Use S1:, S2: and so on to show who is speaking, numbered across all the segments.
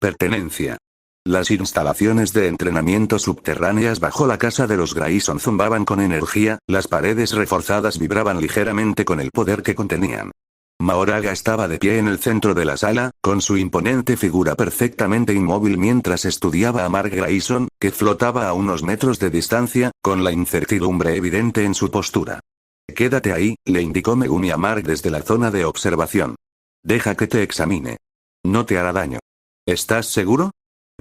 S1: Pertenencia. Las instalaciones de entrenamiento subterráneas bajo la casa de los Grayson zumbaban con energía, las paredes reforzadas vibraban ligeramente con el poder que contenían. Mahoraga estaba de pie en el centro de la sala, con su imponente figura perfectamente inmóvil mientras estudiaba a Mark Grayson, que flotaba a unos metros de distancia, con la incertidumbre evidente en su postura. Quédate ahí, le indicó Megumi a Mark desde la zona de observación. Deja que te examine. No te hará daño. ¿Estás seguro?,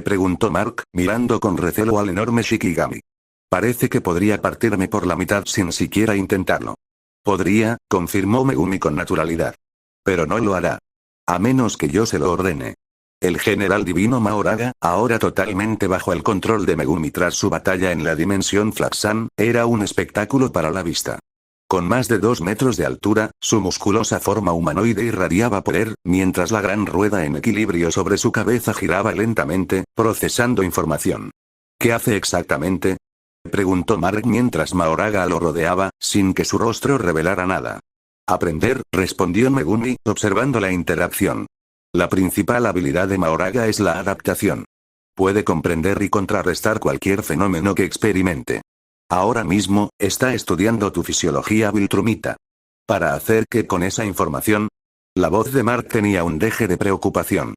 S1: preguntó Mark, mirando con recelo al enorme Shikigami. Parece que podría partirme por la mitad sin siquiera intentarlo. Podría, confirmó Megumi con naturalidad. Pero no lo hará. A menos que yo se lo ordene. El general divino Mahoraga, ahora totalmente bajo el control de Megumi tras su batalla en la dimensión Flaxan, era un espectáculo para la vista. Con más de 2 metros de altura, su musculosa forma humanoide irradiaba poder, mientras la gran rueda en equilibrio sobre su cabeza giraba lentamente, procesando información. ¿Qué hace exactamente?, preguntó Mark mientras Mahoraga lo rodeaba, sin que su rostro revelara nada. Aprender, respondió Megumi, observando la interacción. La principal habilidad de Mahoraga es la adaptación. Puede comprender y contrarrestar cualquier fenómeno que experimente. Ahora mismo, está estudiando tu fisiología viltrumita. ¿Para hacer qué con esa información? La voz de Mark tenía un deje de preocupación.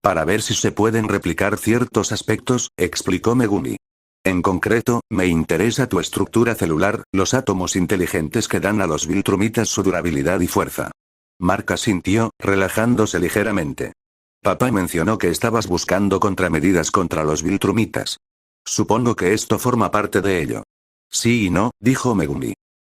S1: Para ver si se pueden replicar ciertos aspectos, explicó Megumi. En concreto, me interesa tu estructura celular, los átomos inteligentes que dan a los viltrumitas su durabilidad y fuerza. Mark asintió, relajándose ligeramente. Papá mencionó que estabas buscando contramedidas contra los viltrumitas. Supongo que esto forma parte de ello. Sí y no, dijo Megumi.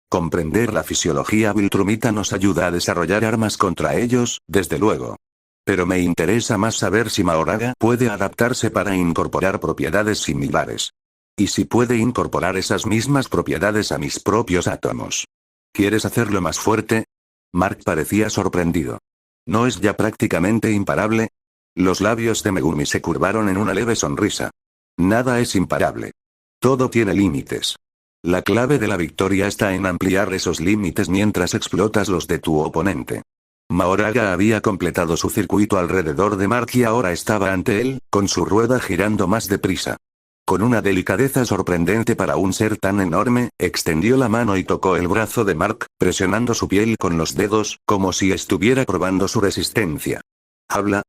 S1: Comprender la fisiología viltrumita nos ayuda a desarrollar armas contra ellos, desde luego. Pero me interesa más saber si Mahoraga puede adaptarse para incorporar propiedades similares. Y si puede incorporar esas mismas propiedades a mis propios átomos. ¿Quieres hacerlo más fuerte? Mark parecía sorprendido. ¿No es ya prácticamente imparable? Los labios de Megumi se curvaron en una leve sonrisa. Nada es imparable. Todo tiene límites. La clave de la victoria está en ampliar esos límites mientras explotas los de tu oponente. Mahoraga había completado su circuito alrededor de Mark y ahora estaba ante él, con su rueda girando más deprisa. Con una delicadeza sorprendente para un ser tan enorme, extendió la mano y tocó el brazo de Mark, presionando su piel con los dedos, como si estuviera probando su resistencia. ¿Habla?,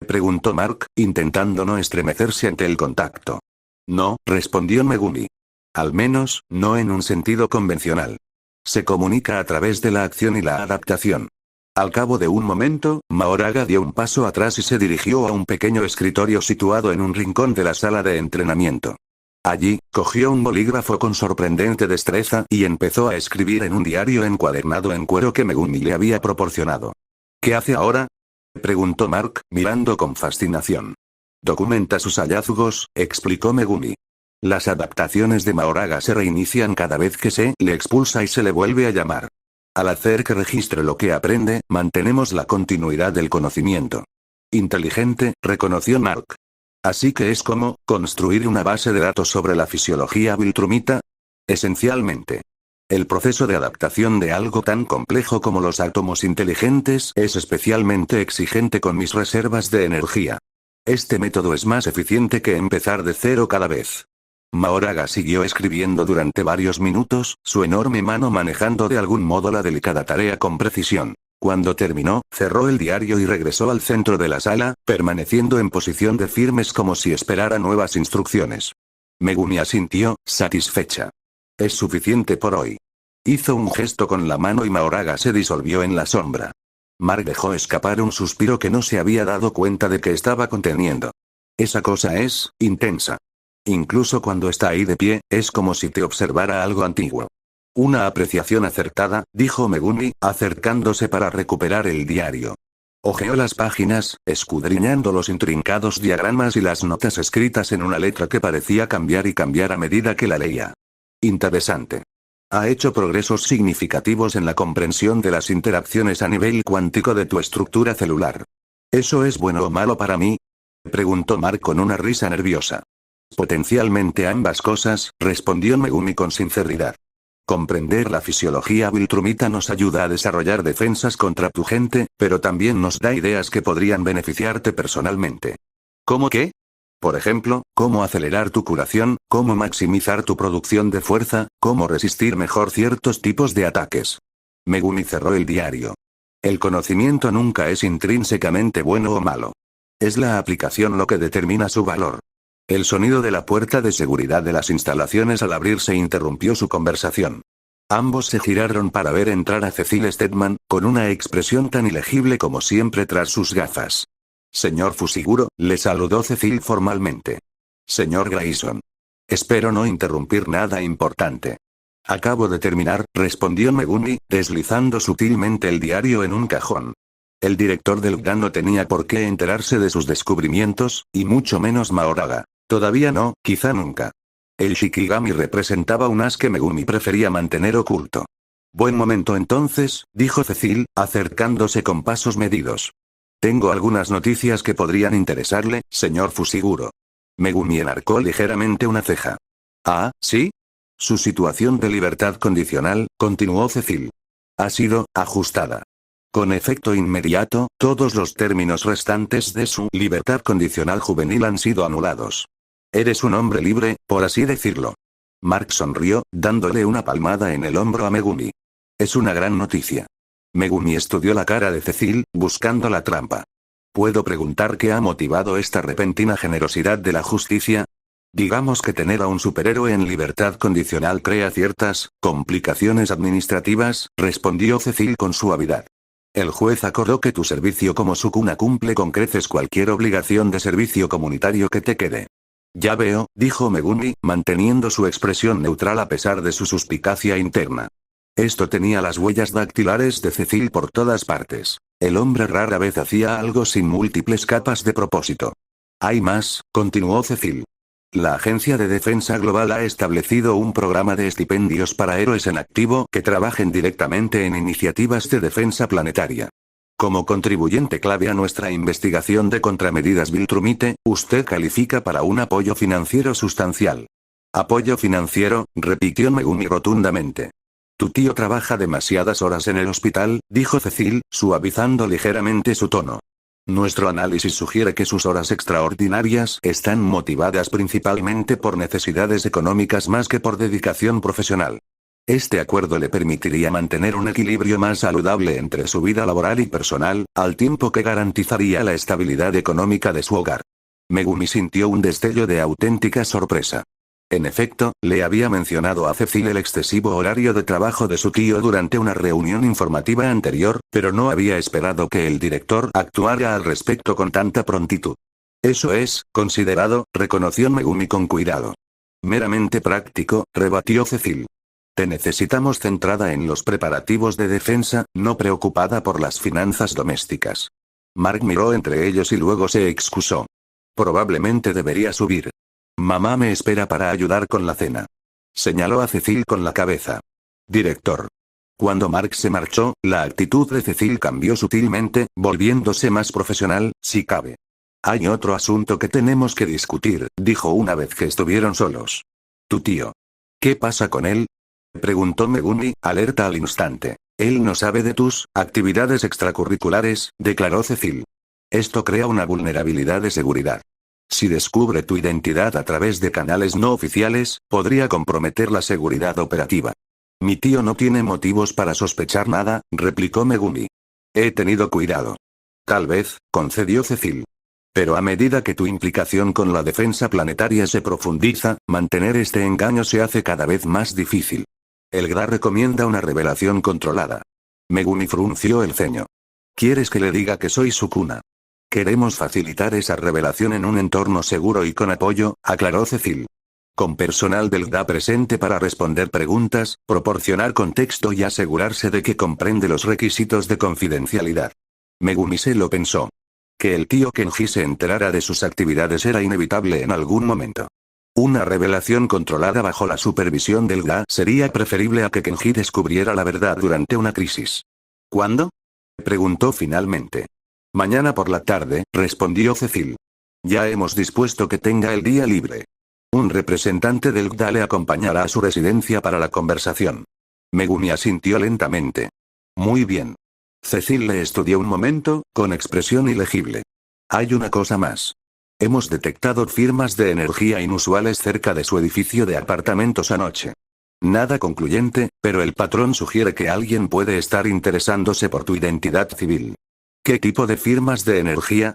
S1: preguntó Mark, intentando no estremecerse ante el contacto. No, respondió Megumi. Al menos, no en un sentido convencional. Se comunica a través de la acción y la adaptación. Al cabo de un momento, Mahoraga dio un paso atrás y se dirigió a un pequeño escritorio situado en un rincón de la sala de entrenamiento. Allí, cogió un bolígrafo con sorprendente destreza y empezó a escribir en un diario encuadernado en cuero que Megumi le había proporcionado. ¿Qué hace ahora?, preguntó Mark, mirando con fascinación. Documenta sus hallazgos, explicó Megumi. Las adaptaciones de Mahoraga se reinician cada vez que se le expulsa y se le vuelve a llamar. Al hacer que registre lo que aprende, mantenemos la continuidad del conocimiento. Inteligente, reconoció Mark. Así que es como construir una base de datos sobre la fisiología viltrumita. Esencialmente. El proceso de adaptación de algo tan complejo como los átomos inteligentes es especialmente exigente con mis reservas de energía. Este método es más eficiente que empezar de cero cada vez. Mahoraga siguió escribiendo durante varios minutos, su enorme mano manejando de algún modo la delicada tarea con precisión. Cuando terminó, cerró el diario y regresó al centro de la sala, permaneciendo en posición de firmes como si esperara nuevas instrucciones. Megumi asintió, satisfecha. Es suficiente por hoy. Hizo un gesto con la mano y Mahoraga se disolvió en la sombra. Mark dejó escapar un suspiro que no se había dado cuenta de que estaba conteniendo. Esa cosa es intensa. Incluso cuando está ahí de pie, es como si te observara algo antiguo. Una apreciación acertada, dijo Megumi, acercándose para recuperar el diario. Hojeó las páginas, escudriñando los intrincados diagramas y las notas escritas en una letra que parecía cambiar y cambiar a medida que la leía. Interesante. Ha hecho progresos significativos en la comprensión de las interacciones a nivel cuántico de tu estructura celular. ¿Eso es bueno o malo para mí?, preguntó Mark con una risa nerviosa. Potencialmente ambas cosas, respondió Megumi con sinceridad. Comprender la fisiología viltrumita nos ayuda a desarrollar defensas contra tu gente, pero también nos da ideas que podrían beneficiarte personalmente. ¿Cómo qué? Por ejemplo, cómo acelerar tu curación, cómo maximizar tu producción de fuerza, cómo resistir mejor ciertos tipos de ataques. Megumi cerró el diario. El conocimiento nunca es intrínsecamente bueno o malo. Es la aplicación lo que determina su valor. El sonido de la puerta de seguridad de las instalaciones al abrirse interrumpió su conversación. Ambos se giraron para ver entrar a Cecil Stedman, con una expresión tan ilegible como siempre tras sus gafas. Señor Fushiguro, le saludó Cecil formalmente. Señor Grayson. Espero no interrumpir nada importante. Acabo de terminar, respondió Megumi, deslizando sutilmente el diario en un cajón. El director del GDA no tenía por qué enterarse de sus descubrimientos, y mucho menos Mahoraga. Todavía no, quizá nunca. El Shikigami representaba un as que Megumi prefería mantener oculto. Buen momento entonces, dijo Cecil, acercándose con pasos medidos. Tengo algunas noticias que podrían interesarle, señor Fushiguro. Megumi enarcó ligeramente una ceja. Ah, ¿sí? Su situación de libertad condicional, continuó Cecil. Ha sido ajustada. Con efecto inmediato, todos los términos restantes de su libertad condicional juvenil han sido anulados. Eres un hombre libre, por así decirlo. Mark sonrió, dándole una palmada en el hombro a Megumi. Es una gran noticia. Megumi estudió la cara de Cecil, buscando la trampa. ¿Puedo preguntar qué ha motivado esta repentina generosidad de la justicia? Digamos que tener a un superhéroe en libertad condicional crea ciertas complicaciones administrativas, respondió Cecil con suavidad. El juez acordó que tu servicio como Sukuna cumple con creces cualquier obligación de servicio comunitario que te quede. Ya veo, dijo Megumi, manteniendo su expresión neutral a pesar de su suspicacia interna. Esto tenía las huellas dactilares de Cecil por todas partes. El hombre rara vez hacía algo sin múltiples capas de propósito. Hay más, continuó Cecil. La Agencia de Defensa Global ha establecido un programa de estipendios para héroes en activo que trabajen directamente en iniciativas de defensa planetaria. Como contribuyente clave a nuestra investigación de contramedidas Viltrumite, usted califica para un apoyo financiero sustancial. Apoyo financiero, repitió Megumi rotundamente. Tu tío trabaja demasiadas horas en el hospital, dijo Cecil, suavizando ligeramente su tono. Nuestro análisis sugiere que sus horas extraordinarias están motivadas principalmente por necesidades económicas más que por dedicación profesional. Este acuerdo le permitiría mantener un equilibrio más saludable entre su vida laboral y personal, al tiempo que garantizaría la estabilidad económica de su hogar. Megumi sintió un destello de auténtica sorpresa. En efecto, le había mencionado a Cecil el excesivo horario de trabajo de su tío durante una reunión informativa anterior, pero no había esperado que el director actuara al respecto con tanta prontitud. Eso es, considerado, reconoció Megumi con cuidado. Meramente práctico, rebatió Cecil. Te necesitamos centrada en los preparativos de defensa, no preocupada por las finanzas domésticas. Mark miró entre ellos y luego se excusó. Probablemente debería subir. Mamá me espera para ayudar con la cena. Señaló a Cecil con la cabeza. Director. Cuando Mark se marchó, la actitud de Cecil cambió sutilmente, volviéndose más profesional, si cabe. Hay otro asunto que tenemos que discutir, dijo una vez que estuvieron solos. Tu tío. ¿Qué pasa con él? Preguntó Megumi, alerta al instante. Él no sabe de tus actividades extracurriculares, declaró Cecil. Esto crea una vulnerabilidad de seguridad. Si descubre tu identidad a través de canales no oficiales, podría comprometer la seguridad operativa. Mi tío no tiene motivos para sospechar nada, replicó Megumi. He tenido cuidado. Tal vez, concedió Cecil. Pero a medida que tu implicación con la defensa planetaria se profundiza, mantener este engaño se hace cada vez más difícil. El GDA recomienda una revelación controlada. Megumi frunció el ceño. ¿Quieres que le diga que soy Sukuna? Queremos facilitar esa revelación en un entorno seguro y con apoyo, aclaró Cecil. Con personal del GDA presente para responder preguntas, proporcionar contexto y asegurarse de que comprende los requisitos de confidencialidad. Megumi se lo pensó. Que el tío Kenji se enterara de sus actividades era inevitable en algún momento. Una revelación controlada bajo la supervisión del GDA sería preferible a que Kenji descubriera la verdad durante una crisis. ¿Cuándo? Preguntó finalmente. Mañana por la tarde, respondió Cecil. Ya hemos dispuesto que tenga el día libre. Un representante del GDA le acompañará a su residencia para la conversación. Megumi asintió lentamente. Muy bien. Cecil le estudió un momento, con expresión ilegible. Hay una cosa más. Hemos detectado firmas de energía inusuales cerca de su edificio de apartamentos anoche. Nada concluyente, pero el patrón sugiere que alguien puede estar interesándose por tu identidad civil. ¿Qué tipo de firmas de energía?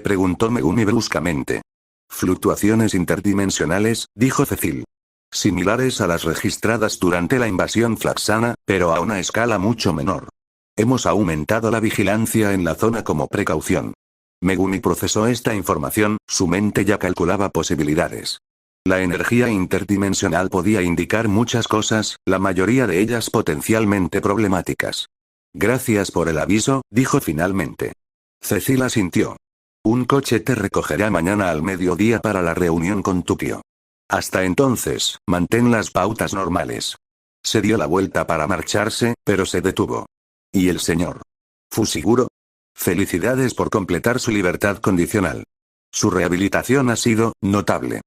S1: Preguntó Megumi bruscamente. Fluctuaciones interdimensionales, dijo Cecil. Similares a las registradas durante la invasión flaxana, pero a una escala mucho menor. Hemos aumentado la vigilancia en la zona como precaución. Megumi procesó esta información, su mente ya calculaba posibilidades. La energía interdimensional podía indicar muchas cosas, la mayoría de ellas potencialmente problemáticas. Gracias por el aviso, dijo finalmente. Cecil asintió. Un coche te recogerá mañana al mediodía para la reunión con tu tío. Hasta entonces, mantén las pautas normales. Se dio la vuelta para marcharse, pero se detuvo. ¿Y el señor Fushiguro? Felicidades por completar su libertad condicional. Su rehabilitación ha sido notable.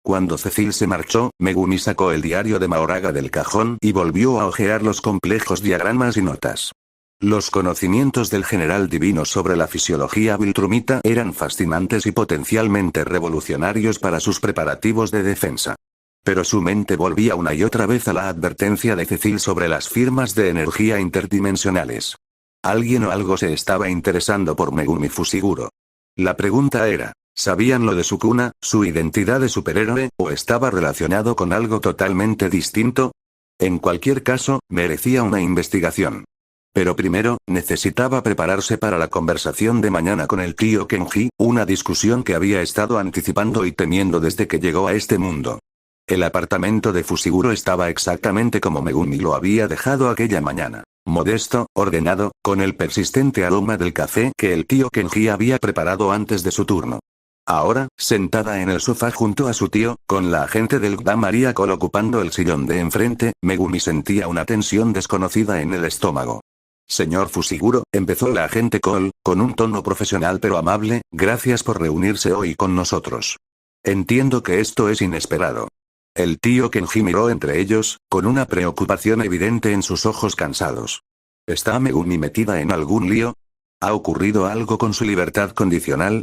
S1: Cuando Cecil se marchó, Megumi sacó el diario de Mahoraga del cajón y volvió a hojear los complejos diagramas y notas. Los conocimientos del general divino sobre la fisiología viltrumita eran fascinantes y potencialmente revolucionarios para sus preparativos de defensa. Pero su mente volvía una y otra vez a la advertencia de Cecil sobre las firmas de energía interdimensionales. Alguien o algo se estaba interesando por Megumi Fushiguro. La pregunta era, ¿sabían lo de su cuna, su identidad de superhéroe, o estaba relacionado con algo totalmente distinto? En cualquier caso, merecía una investigación. Pero primero, necesitaba prepararse para la conversación de mañana con el tío Kenji, una discusión que había estado anticipando y temiendo desde que llegó a este mundo. El apartamento de Fushiguro estaba exactamente como Megumi lo había dejado aquella mañana. Modesto, ordenado, con el persistente aroma del café que el tío Kenji había preparado antes de su turno. Ahora, sentada en el sofá junto a su tío, con la agente del GDA Maria Cole ocupando el sillón de enfrente, Megumi sentía una tensión desconocida en el estómago. Señor Fushiguro, empezó la agente Cole, con un tono profesional pero amable, gracias por reunirse hoy con nosotros. Entiendo que esto es inesperado. El tío Kenji miró entre ellos, con una preocupación evidente en sus ojos cansados. ¿Está Megumi metida en algún lío? ¿Ha ocurrido algo con su libertad condicional?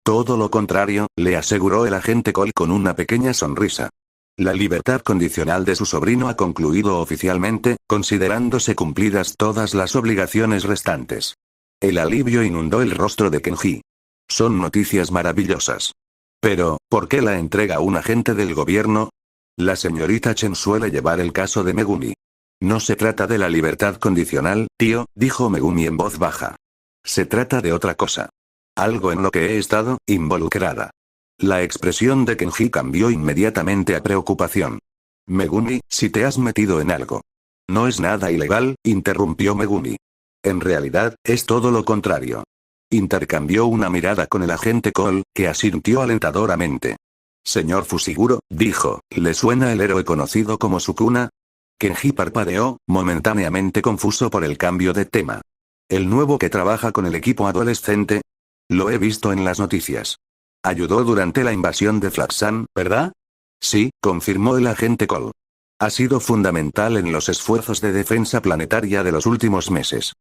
S1: Todo lo contrario, le aseguró el agente Cole con una pequeña sonrisa. La libertad condicional de su sobrino ha concluido oficialmente, considerándose cumplidas todas las obligaciones restantes. El alivio inundó el rostro de Kenji. Son noticias maravillosas. Pero, ¿por qué la entrega un agente del gobierno? La señorita Chen suele llevar el caso de Megumi. No se trata de la libertad condicional, tío, dijo Megumi en voz baja. Se trata de otra cosa. Algo en lo que he estado involucrada. La expresión de Kenji cambió inmediatamente a preocupación. Megumi, si te has metido en algo. No es nada ilegal, interrumpió Megumi. En realidad, es todo lo contrario. Intercambió una mirada con el agente Cole, que asintió alentadoramente. Señor Fushiguro, dijo, ¿le suena el héroe conocido como Sukuna? Kenji parpadeó, momentáneamente confuso por el cambio de tema. ¿El nuevo que trabaja con el equipo adolescente? Lo he visto en las noticias. Ayudó durante la invasión de Flaxan, ¿verdad? Sí, confirmó el agente Cole. Ha sido fundamental en los esfuerzos de defensa planetaria de los últimos meses.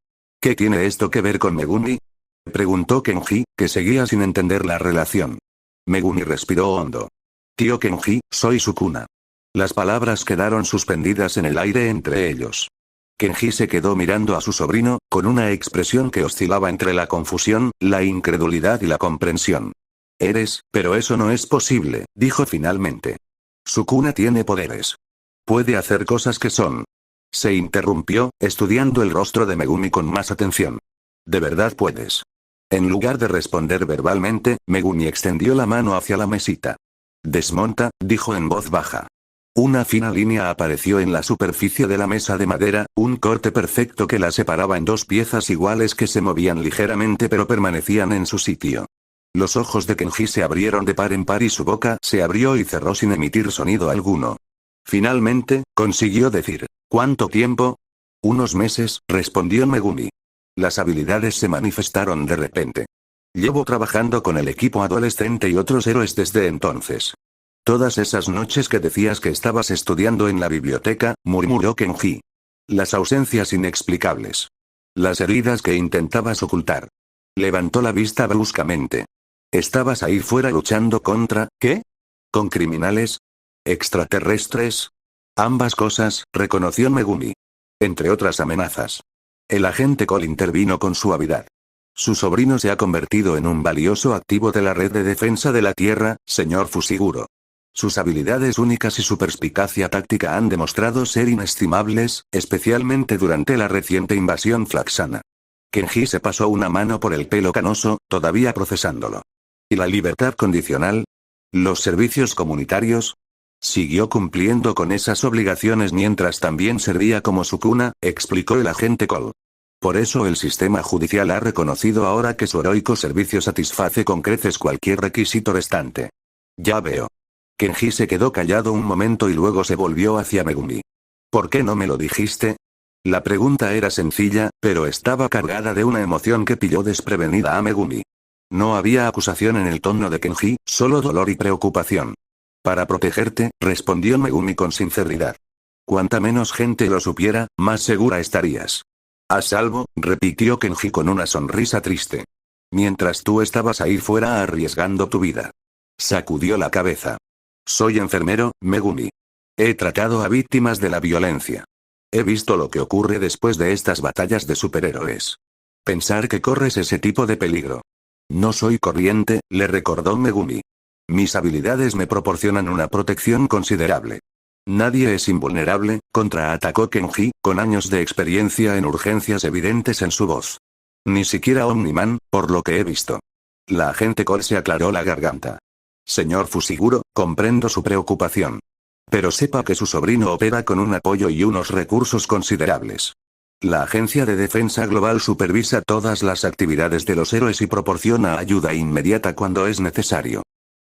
S1: ¿Qué tiene esto que ver con Megumi? Preguntó Kenji, que seguía sin entender la relación. Megumi respiró hondo. Tío Kenji, soy Sukuna. Las palabras quedaron suspendidas en el aire entre ellos. Kenji se quedó mirando a su sobrino, con una expresión que oscilaba entre la confusión, la incredulidad y la comprensión. Pero eso no es posible, dijo finalmente. Sukuna tiene poderes. Puede hacer cosas que son. Se interrumpió, estudiando el rostro de Megumi con más atención. ¿De verdad puedes? En lugar de responder verbalmente, Megumi extendió la mano hacia la mesita. Desmonta, dijo en voz baja. Una fina línea apareció en la superficie de la mesa de madera, un corte perfecto que la separaba en dos piezas iguales que se movían ligeramente pero permanecían en su sitio. Los ojos de Kenji se abrieron de par en par y su boca se abrió y cerró sin emitir sonido alguno. Finalmente, consiguió decir, ¿cuánto tiempo? Unos meses, respondió Megumi. Las habilidades se manifestaron de repente. Llevo trabajando con el equipo adolescente y otros héroes desde entonces. Todas esas noches que decías que estabas estudiando en la biblioteca, murmuró Kenji. Las ausencias inexplicables. Las heridas que intentabas ocultar. Levantó la vista bruscamente. Estabas ahí fuera luchando contra, ¿qué? ¿Con criminales? ¿Extraterrestres? Ambas cosas, reconoció Megumi. Entre otras amenazas. El agente Cole intervino con suavidad. Su sobrino se ha convertido en un valioso activo de la red de defensa de la Tierra, señor Fushiguro. Sus habilidades únicas y su perspicacia táctica han demostrado ser inestimables, especialmente durante la reciente invasión flaxana. Kenji se pasó una mano por el pelo canoso, todavía procesándolo. ¿Y la libertad condicional? ¿Los servicios comunitarios? Siguió cumpliendo con esas obligaciones mientras también servía como su cuna, explicó el agente Cole. Por eso el sistema judicial ha reconocido ahora que su heroico servicio satisface con creces cualquier requisito restante. Ya veo. Kenji se quedó callado un momento y luego se volvió hacia Megumi. ¿Por qué no me lo dijiste? La pregunta era sencilla, pero estaba cargada de una emoción que pilló desprevenida a Megumi. No había acusación en el tono de Kenji, solo dolor y preocupación. Para protegerte, respondió Megumi con sinceridad. Cuanta menos gente lo supiera, más segura estarías. A salvo, repitió Kenji con una sonrisa triste. Mientras tú estabas ahí fuera arriesgando tu vida. Sacudió la cabeza. Soy enfermero, Megumi. He tratado a víctimas de la violencia. He visto lo que ocurre después de estas batallas de superhéroes. Pensar que corres ese tipo de peligro. No soy corriente, le recordó Megumi. Mis habilidades me proporcionan una protección considerable. Nadie es invulnerable, contraatacó Kenji, con años de experiencia en urgencias evidentes en su voz. Ni siquiera Omniman, por lo que he visto. La agente Cole se aclaró la garganta. Señor Fushiguro, comprendo su preocupación. Pero sepa que su sobrino opera con un apoyo y unos recursos considerables. La Agencia de Defensa Global supervisa todas las actividades de los héroes y proporciona ayuda inmediata cuando es necesario.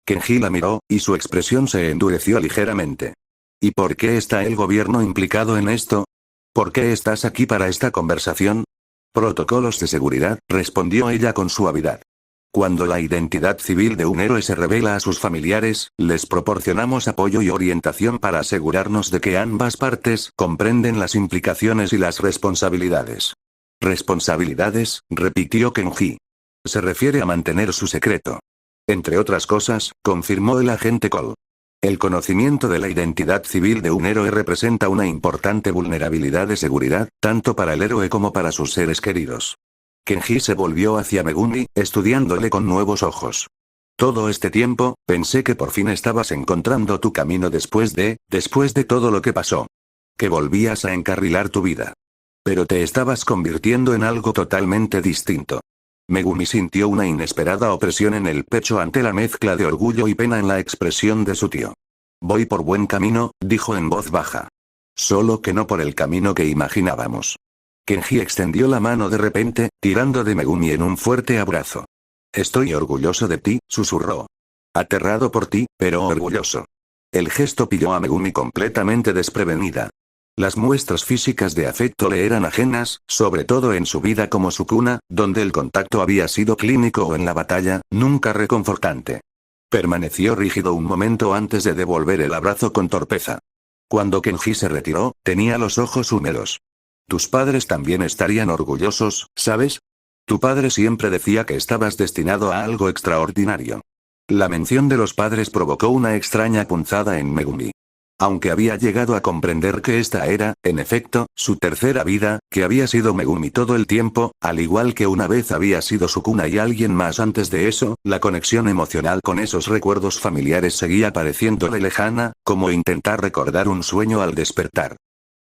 S1: Kenji la miró, y su expresión se endureció ligeramente. ¿Y por qué está el gobierno implicado en esto? ¿Por qué estás aquí para esta conversación? Protocolos de seguridad, respondió ella con suavidad. Cuando la identidad civil de un héroe se revela a sus familiares, les proporcionamos apoyo y orientación para asegurarnos de que ambas partes comprenden las implicaciones y las responsabilidades. ¿Responsabilidades?, repitió Kenji. Se refiere a mantener su secreto. Entre otras cosas, confirmó el agente Cole. El conocimiento de la identidad civil de un héroe representa una importante vulnerabilidad de seguridad, tanto para el héroe como para sus seres queridos. Kenji se volvió hacia Megumi, estudiándole con nuevos ojos. Todo este tiempo, pensé que por fin estabas encontrando tu camino después de todo lo que pasó. Que volvías a encarrilar tu vida. Pero te estabas convirtiendo en algo totalmente distinto. Megumi sintió una inesperada opresión en el pecho ante la mezcla de orgullo y pena en la expresión de su tío. Voy por buen camino, dijo en voz baja. Solo que no por el camino que imaginábamos. Kenji extendió la mano de repente, tirando de Megumi en un fuerte abrazo. Estoy orgulloso de ti, susurró. Aterrado por ti, pero orgulloso. El gesto pilló a Megumi completamente desprevenida. Las muestras físicas de afecto le eran ajenas, sobre todo en su vida como su cuna, donde el contacto había sido clínico o en la batalla, nunca reconfortante. Permaneció rígido un momento antes de devolver el abrazo con torpeza. Cuando Kenji se retiró, tenía los ojos húmedos. Tus padres también estarían orgullosos, ¿sabes? Tu padre siempre decía que estabas destinado a algo extraordinario. La mención de los padres provocó una extraña punzada en Megumi. Aunque había llegado a comprender que esta era, en efecto, su tercera vida, que había sido Megumi todo el tiempo, al igual que una vez había sido su cuna y alguien más antes de eso, la conexión emocional con esos recuerdos familiares seguía pareciéndole lejana, como intentar recordar un sueño al despertar.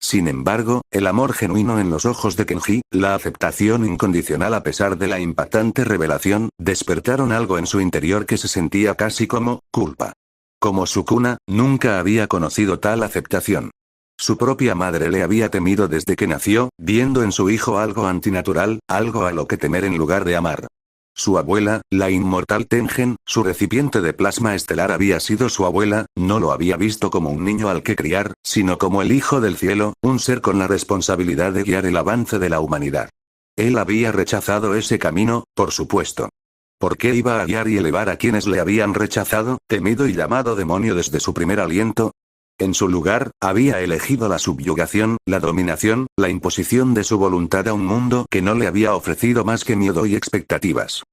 S1: Sin embargo, el amor genuino en los ojos de Kenji, la aceptación incondicional a pesar de la impactante revelación, despertaron algo en su interior que se sentía casi como culpa. Como su cuna, nunca había conocido tal aceptación. Su propia madre le había temido desde que nació, viendo en su hijo algo antinatural, algo a lo que temer en lugar de amar. Su abuela, la inmortal Tengen, su recipiente de plasma estelar había sido su abuela, no lo había visto como un niño al que criar, sino como el hijo del cielo, un ser con la responsabilidad de guiar el avance de la humanidad. Él había rechazado ese camino, por supuesto. ¿Por qué iba a guiar y elevar a quienes le habían rechazado, temido y llamado demonio desde su primer aliento? En su lugar, había elegido la subyugación, la dominación, la imposición de su voluntad a un mundo que no le había ofrecido más que miedo y expectativas.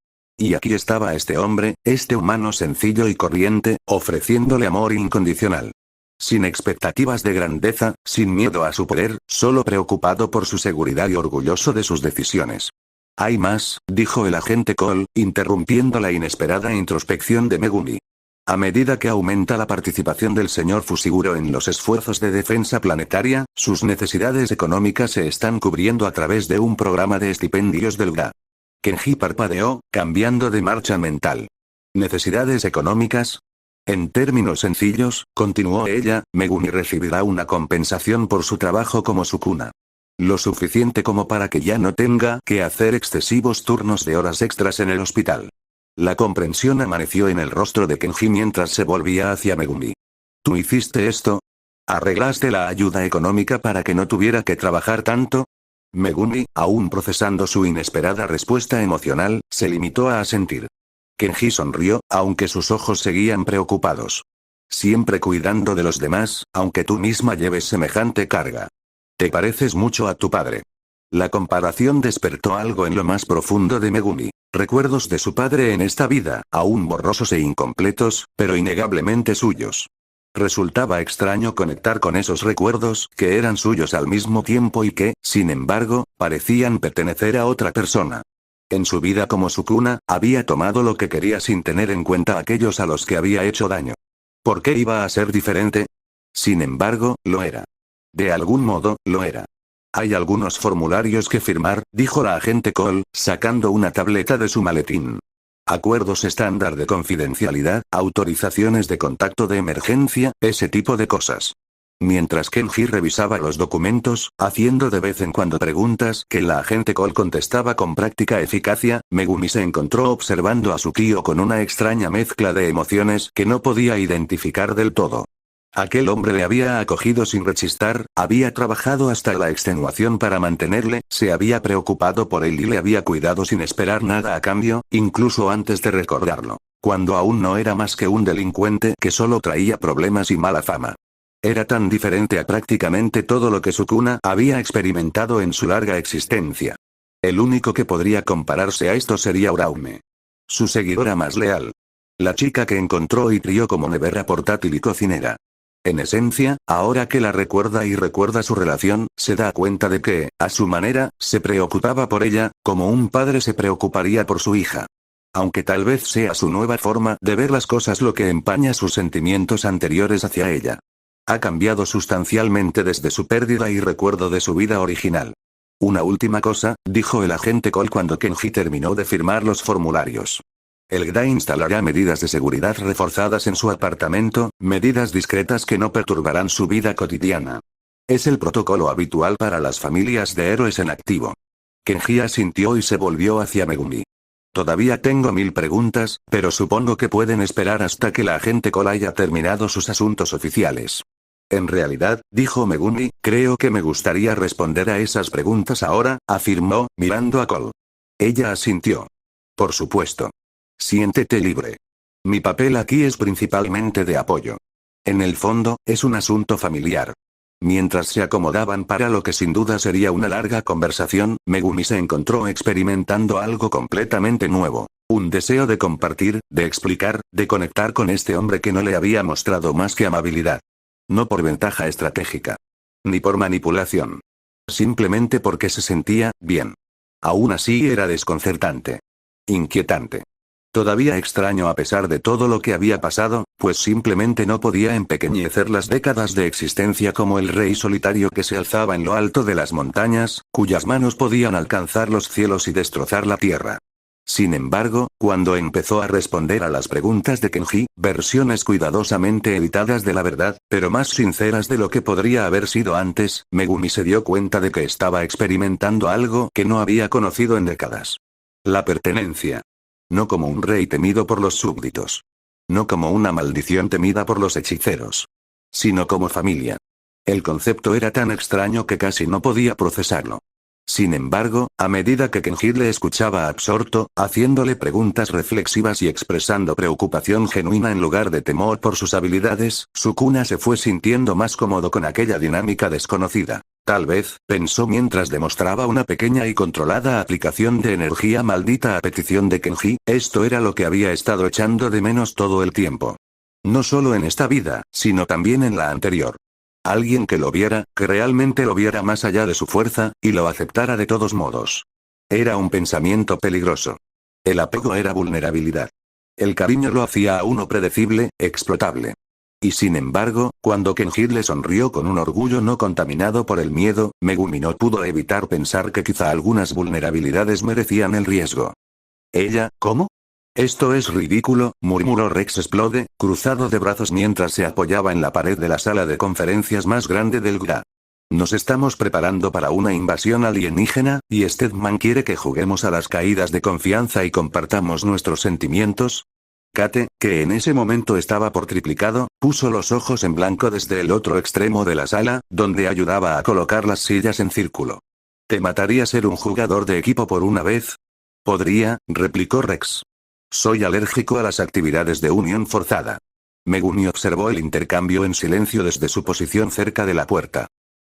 S1: Y aquí estaba este hombre, este humano sencillo y corriente, ofreciéndole amor incondicional. Sin expectativas de grandeza, sin miedo a su poder, solo preocupado por su seguridad y orgulloso de sus decisiones. Hay más, dijo el agente Cole, interrumpiendo la inesperada introspección de Megumi. A medida que aumenta la participación del señor Fushiguro en los esfuerzos de defensa planetaria, sus necesidades económicas se están cubriendo a través de un programa de estipendios del GA. Kenji parpadeó, cambiando de marcha mental. ¿Necesidades económicas? En términos sencillos, continuó ella, Megumi recibirá una compensación por su trabajo como Sukuna. Lo suficiente como para que ya no tenga que hacer excesivos turnos de horas extras en el hospital. La comprensión amaneció en el rostro de Kenji mientras se volvía hacia Megumi. ¿Tú hiciste esto? ¿Arreglaste la ayuda económica para que no tuviera que trabajar tanto? Megumi, aún procesando su inesperada respuesta emocional, se limitó a asentir. Kenji sonrió, aunque sus ojos seguían preocupados. Siempre cuidando de los demás, aunque tú misma lleves semejante carga. Te pareces mucho a tu padre. La comparación despertó algo en lo más profundo de Megumi. Recuerdos de su padre en esta vida, aún borrosos e incompletos, pero innegablemente suyos. Resultaba extraño conectar con esos recuerdos que eran suyos al mismo tiempo y que, sin embargo, parecían pertenecer a otra persona. En su vida como Sukuna, había tomado lo que quería sin tener en cuenta a aquellos a los que había hecho daño. ¿Por qué iba a ser diferente? Sin embargo, lo era. De algún modo, lo era. Hay algunos formularios que firmar, dijo la agente Cole, sacando una tableta de su maletín. Acuerdos estándar de confidencialidad, autorizaciones de contacto de emergencia, ese tipo de cosas. Mientras Kenji revisaba los documentos, haciendo de vez en cuando preguntas que la agente Cole contestaba con práctica eficacia, Megumi se encontró observando a su tío con una extraña mezcla de emociones que no podía identificar del todo. Aquel hombre le había acogido sin rechistar, había trabajado hasta la extenuación para mantenerle, se había preocupado por él y le había cuidado sin esperar nada a cambio, incluso antes de recordarlo, cuando aún no era más que un delincuente que solo traía problemas y mala fama. Era tan diferente a prácticamente todo lo que Sukuna había experimentado en su larga existencia. El único que podría compararse a esto sería Uraume. Su seguidora más leal. La chica que encontró y crió como nevera portátil y cocinera. En esencia, ahora que la recuerda y recuerda su relación, se da cuenta de que, a su manera, se preocupaba por ella, como un padre se preocuparía por su hija. Aunque tal vez sea su nueva forma de ver las cosas lo que empaña sus sentimientos anteriores hacia ella. Ha cambiado sustancialmente desde su pérdida y recuerdo de su vida original. Una última cosa, dijo el agente Cole cuando Kenji terminó de firmar los formularios. El GDA instalará medidas de seguridad reforzadas en su apartamento, medidas discretas que no perturbarán su vida cotidiana. Es el protocolo habitual para las familias de héroes en activo. Kenji asintió y se volvió hacia Megumi. Todavía tengo 1000 preguntas, pero supongo que pueden esperar hasta que la agente Cole haya terminado sus asuntos oficiales. En realidad, dijo Megumi, creo que me gustaría responder a esas preguntas ahora, afirmó, mirando a Cole. Ella asintió. Por supuesto. Siéntete libre. Mi papel aquí es principalmente de apoyo. En el fondo, es un asunto familiar. Mientras se acomodaban para lo que sin duda sería una larga conversación, Megumi se encontró experimentando algo completamente nuevo. Un deseo de compartir, de explicar, de conectar con este hombre que no le había mostrado más que amabilidad. No por ventaja estratégica. Ni por manipulación. Simplemente porque se sentía bien. Aún así era desconcertante. Inquietante. Todavía extraño a pesar de todo lo que había pasado, pues simplemente no podía empequeñecer las décadas de existencia como el rey solitario que se alzaba en lo alto de las montañas, cuyas manos podían alcanzar los cielos y destrozar la tierra. Sin embargo, cuando empezó a responder a las preguntas de Kenji, versiones cuidadosamente editadas de la verdad, pero más sinceras de lo que podría haber sido antes, Megumi se dio cuenta de que estaba experimentando algo que no había conocido en décadas. La pertenencia. No como un rey temido por los súbditos. No como una maldición temida por los hechiceros. Sino como familia. El concepto era tan extraño que casi no podía procesarlo. Sin embargo, a medida que Kenji le escuchaba absorto, haciéndole preguntas reflexivas y expresando preocupación genuina en lugar de temor por sus habilidades, Sukuna se fue sintiendo más cómodo con aquella dinámica desconocida. Tal vez, pensó mientras demostraba una pequeña y controlada aplicación de energía maldita a petición de Kenji, esto era lo que había estado echando de menos todo el tiempo. No solo en esta vida, sino también en la anterior. Alguien que lo viera, que realmente lo viera más allá de su fuerza, y lo aceptara de todos modos. Era un pensamiento peligroso. El apego era vulnerabilidad. El cariño lo hacía a uno predecible, explotable. Y sin embargo, cuando Kenji le sonrió con un orgullo no contaminado por el miedo, Megumi no pudo evitar pensar que quizá algunas vulnerabilidades merecían el riesgo. ¿Ella, cómo? Esto es ridículo, murmuró Rex Explode, cruzado de brazos mientras se apoyaba en la pared de la sala de conferencias más grande del GRA. Nos estamos preparando para una invasión alienígena, y Steadman quiere que juguemos a las caídas de confianza y compartamos nuestros sentimientos. Kate, que en ese momento estaba por triplicado, puso los ojos en blanco desde el otro extremo de la sala, donde ayudaba a colocar las sillas en círculo. ¿Te mataría ser un jugador de equipo por una vez? Podría, replicó Rex. Soy alérgico a las actividades de unión forzada. Megumi observó el intercambio en silencio desde su posición cerca de la puerta.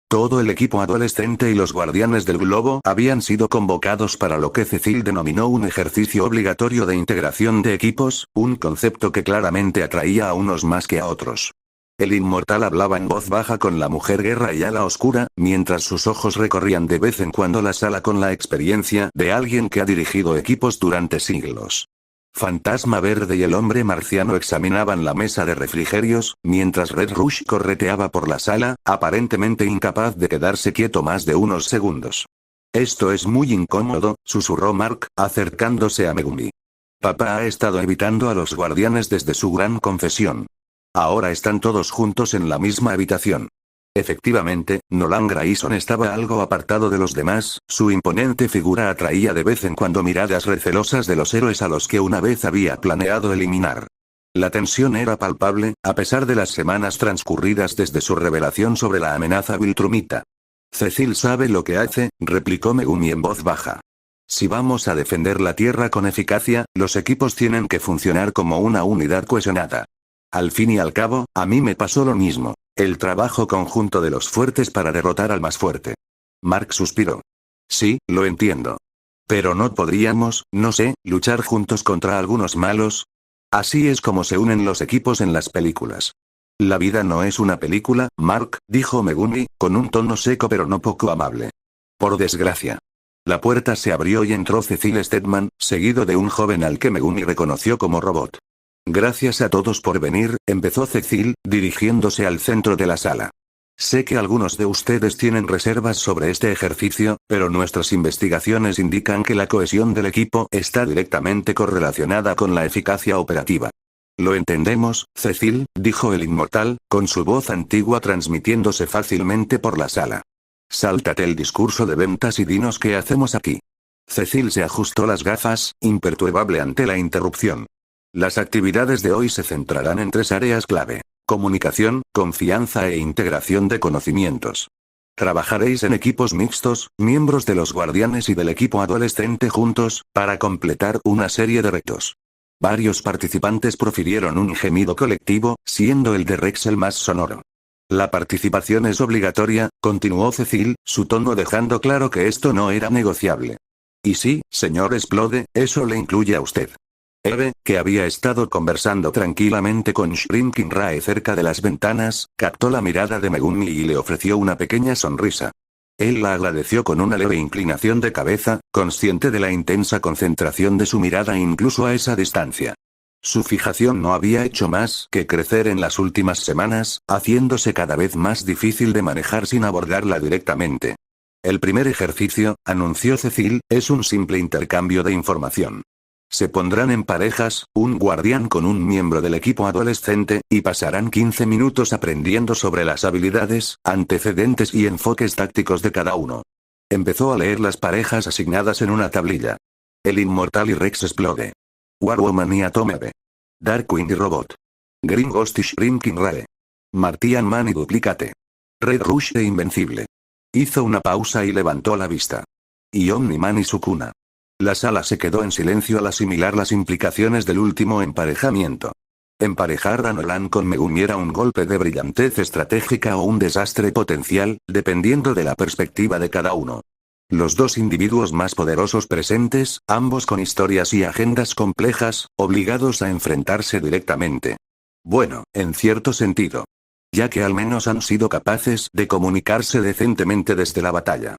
S1: Todo el equipo adolescente y los guardianes del globo habían sido convocados para lo que Cecil denominó un ejercicio obligatorio de integración de equipos, un concepto que claramente atraía a unos más que a otros. El inmortal hablaba en voz baja con la mujer guerra y ala oscura, mientras sus ojos recorrían de vez en cuando la sala con la experiencia de alguien que ha dirigido equipos durante siglos. Fantasma Verde y el hombre marciano examinaban la mesa de refrigerios, mientras Red Rush correteaba por la sala, aparentemente incapaz de quedarse quieto más de unos segundos. Esto es muy incómodo, susurró Mark, acercándose a Megumi. Papá ha estado evitando a los guardianes desde su gran confesión. Ahora están todos juntos en la misma habitación. Efectivamente, Nolan Grayson estaba algo apartado de los demás, su imponente figura atraía de vez en cuando miradas recelosas de los héroes a los que una vez había planeado eliminar. La tensión era palpable, a pesar de las semanas transcurridas desde su revelación sobre la amenaza viltrumita. Cecil sabe lo que hace, replicó Megumi en voz baja. Si vamos a defender la Tierra con eficacia, los equipos tienen que funcionar como una unidad cohesionada. Al fin y al cabo, a mí me pasó lo mismo. El trabajo conjunto de los fuertes para derrotar al más fuerte. Mark suspiró. Sí, lo entiendo. Pero no podríamos, no sé, luchar juntos contra algunos malos. Así es como se unen los equipos en las películas. La vida no es una película, Mark, dijo Megumi, con un tono seco pero no poco amable. Por desgracia. La puerta se abrió y entró Cecil Steadman, seguido de un joven al que Megumi reconoció como robot. Gracias a todos por venir, empezó Cecil, dirigiéndose al centro de la sala. Sé que algunos de ustedes tienen reservas sobre este ejercicio, pero nuestras investigaciones indican que la cohesión del equipo está directamente correlacionada con la eficacia operativa. Lo entendemos, Cecil, dijo el inmortal, con su voz antigua transmitiéndose fácilmente por la sala. Sáltate el discurso de ventas y dinos qué hacemos aquí. Cecil se ajustó las gafas, imperturbable ante la interrupción. Las actividades de hoy se centrarán en 3 áreas clave. Comunicación, confianza e integración de conocimientos. Trabajaréis en equipos mixtos, miembros de los guardianes y del equipo adolescente juntos, para completar una serie de retos. Varios participantes profirieron un gemido colectivo, siendo el de Rex el más sonoro. La participación es obligatoria, continuó Cecil, su tono dejando claro que esto no era negociable. Y sí, señor Explode, eso le incluye a usted. Eve, que había estado conversando tranquilamente con Shrinking Rae cerca de las ventanas, captó la mirada de Megumi y le ofreció una pequeña sonrisa. Él la agradeció con una leve inclinación de cabeza, consciente de la intensa concentración de su mirada incluso a esa distancia. Su fijación no había hecho más que crecer en las últimas semanas, haciéndose cada vez más difícil de manejar sin abordarla directamente. El primer ejercicio, anunció Cecil, es un simple intercambio de información. Se pondrán en parejas, un guardián con un miembro del equipo adolescente, y pasarán 15 minutos aprendiendo sobre las habilidades, antecedentes y enfoques tácticos de cada uno. Empezó a leer las parejas asignadas en una tablilla. El Inmortal y Rex Explode. War Woman y Atomebe. Darkwing y Robot. Green Ghost y Shrinking Rae. Martian Man y Duplicate. Red Rush e Invencible. Hizo una pausa y levantó la vista. Y Omni-Man y Sukuna. La sala se quedó en silencio al asimilar las implicaciones del último emparejamiento. Emparejar a Nolan con Megumi era un golpe de brillantez estratégica o un desastre potencial, dependiendo de la perspectiva de cada uno. Los dos individuos más poderosos presentes, ambos con historias y agendas complejas, obligados a enfrentarse directamente. Bueno, en cierto sentido. Ya que al menos han sido capaces de comunicarse decentemente desde la batalla.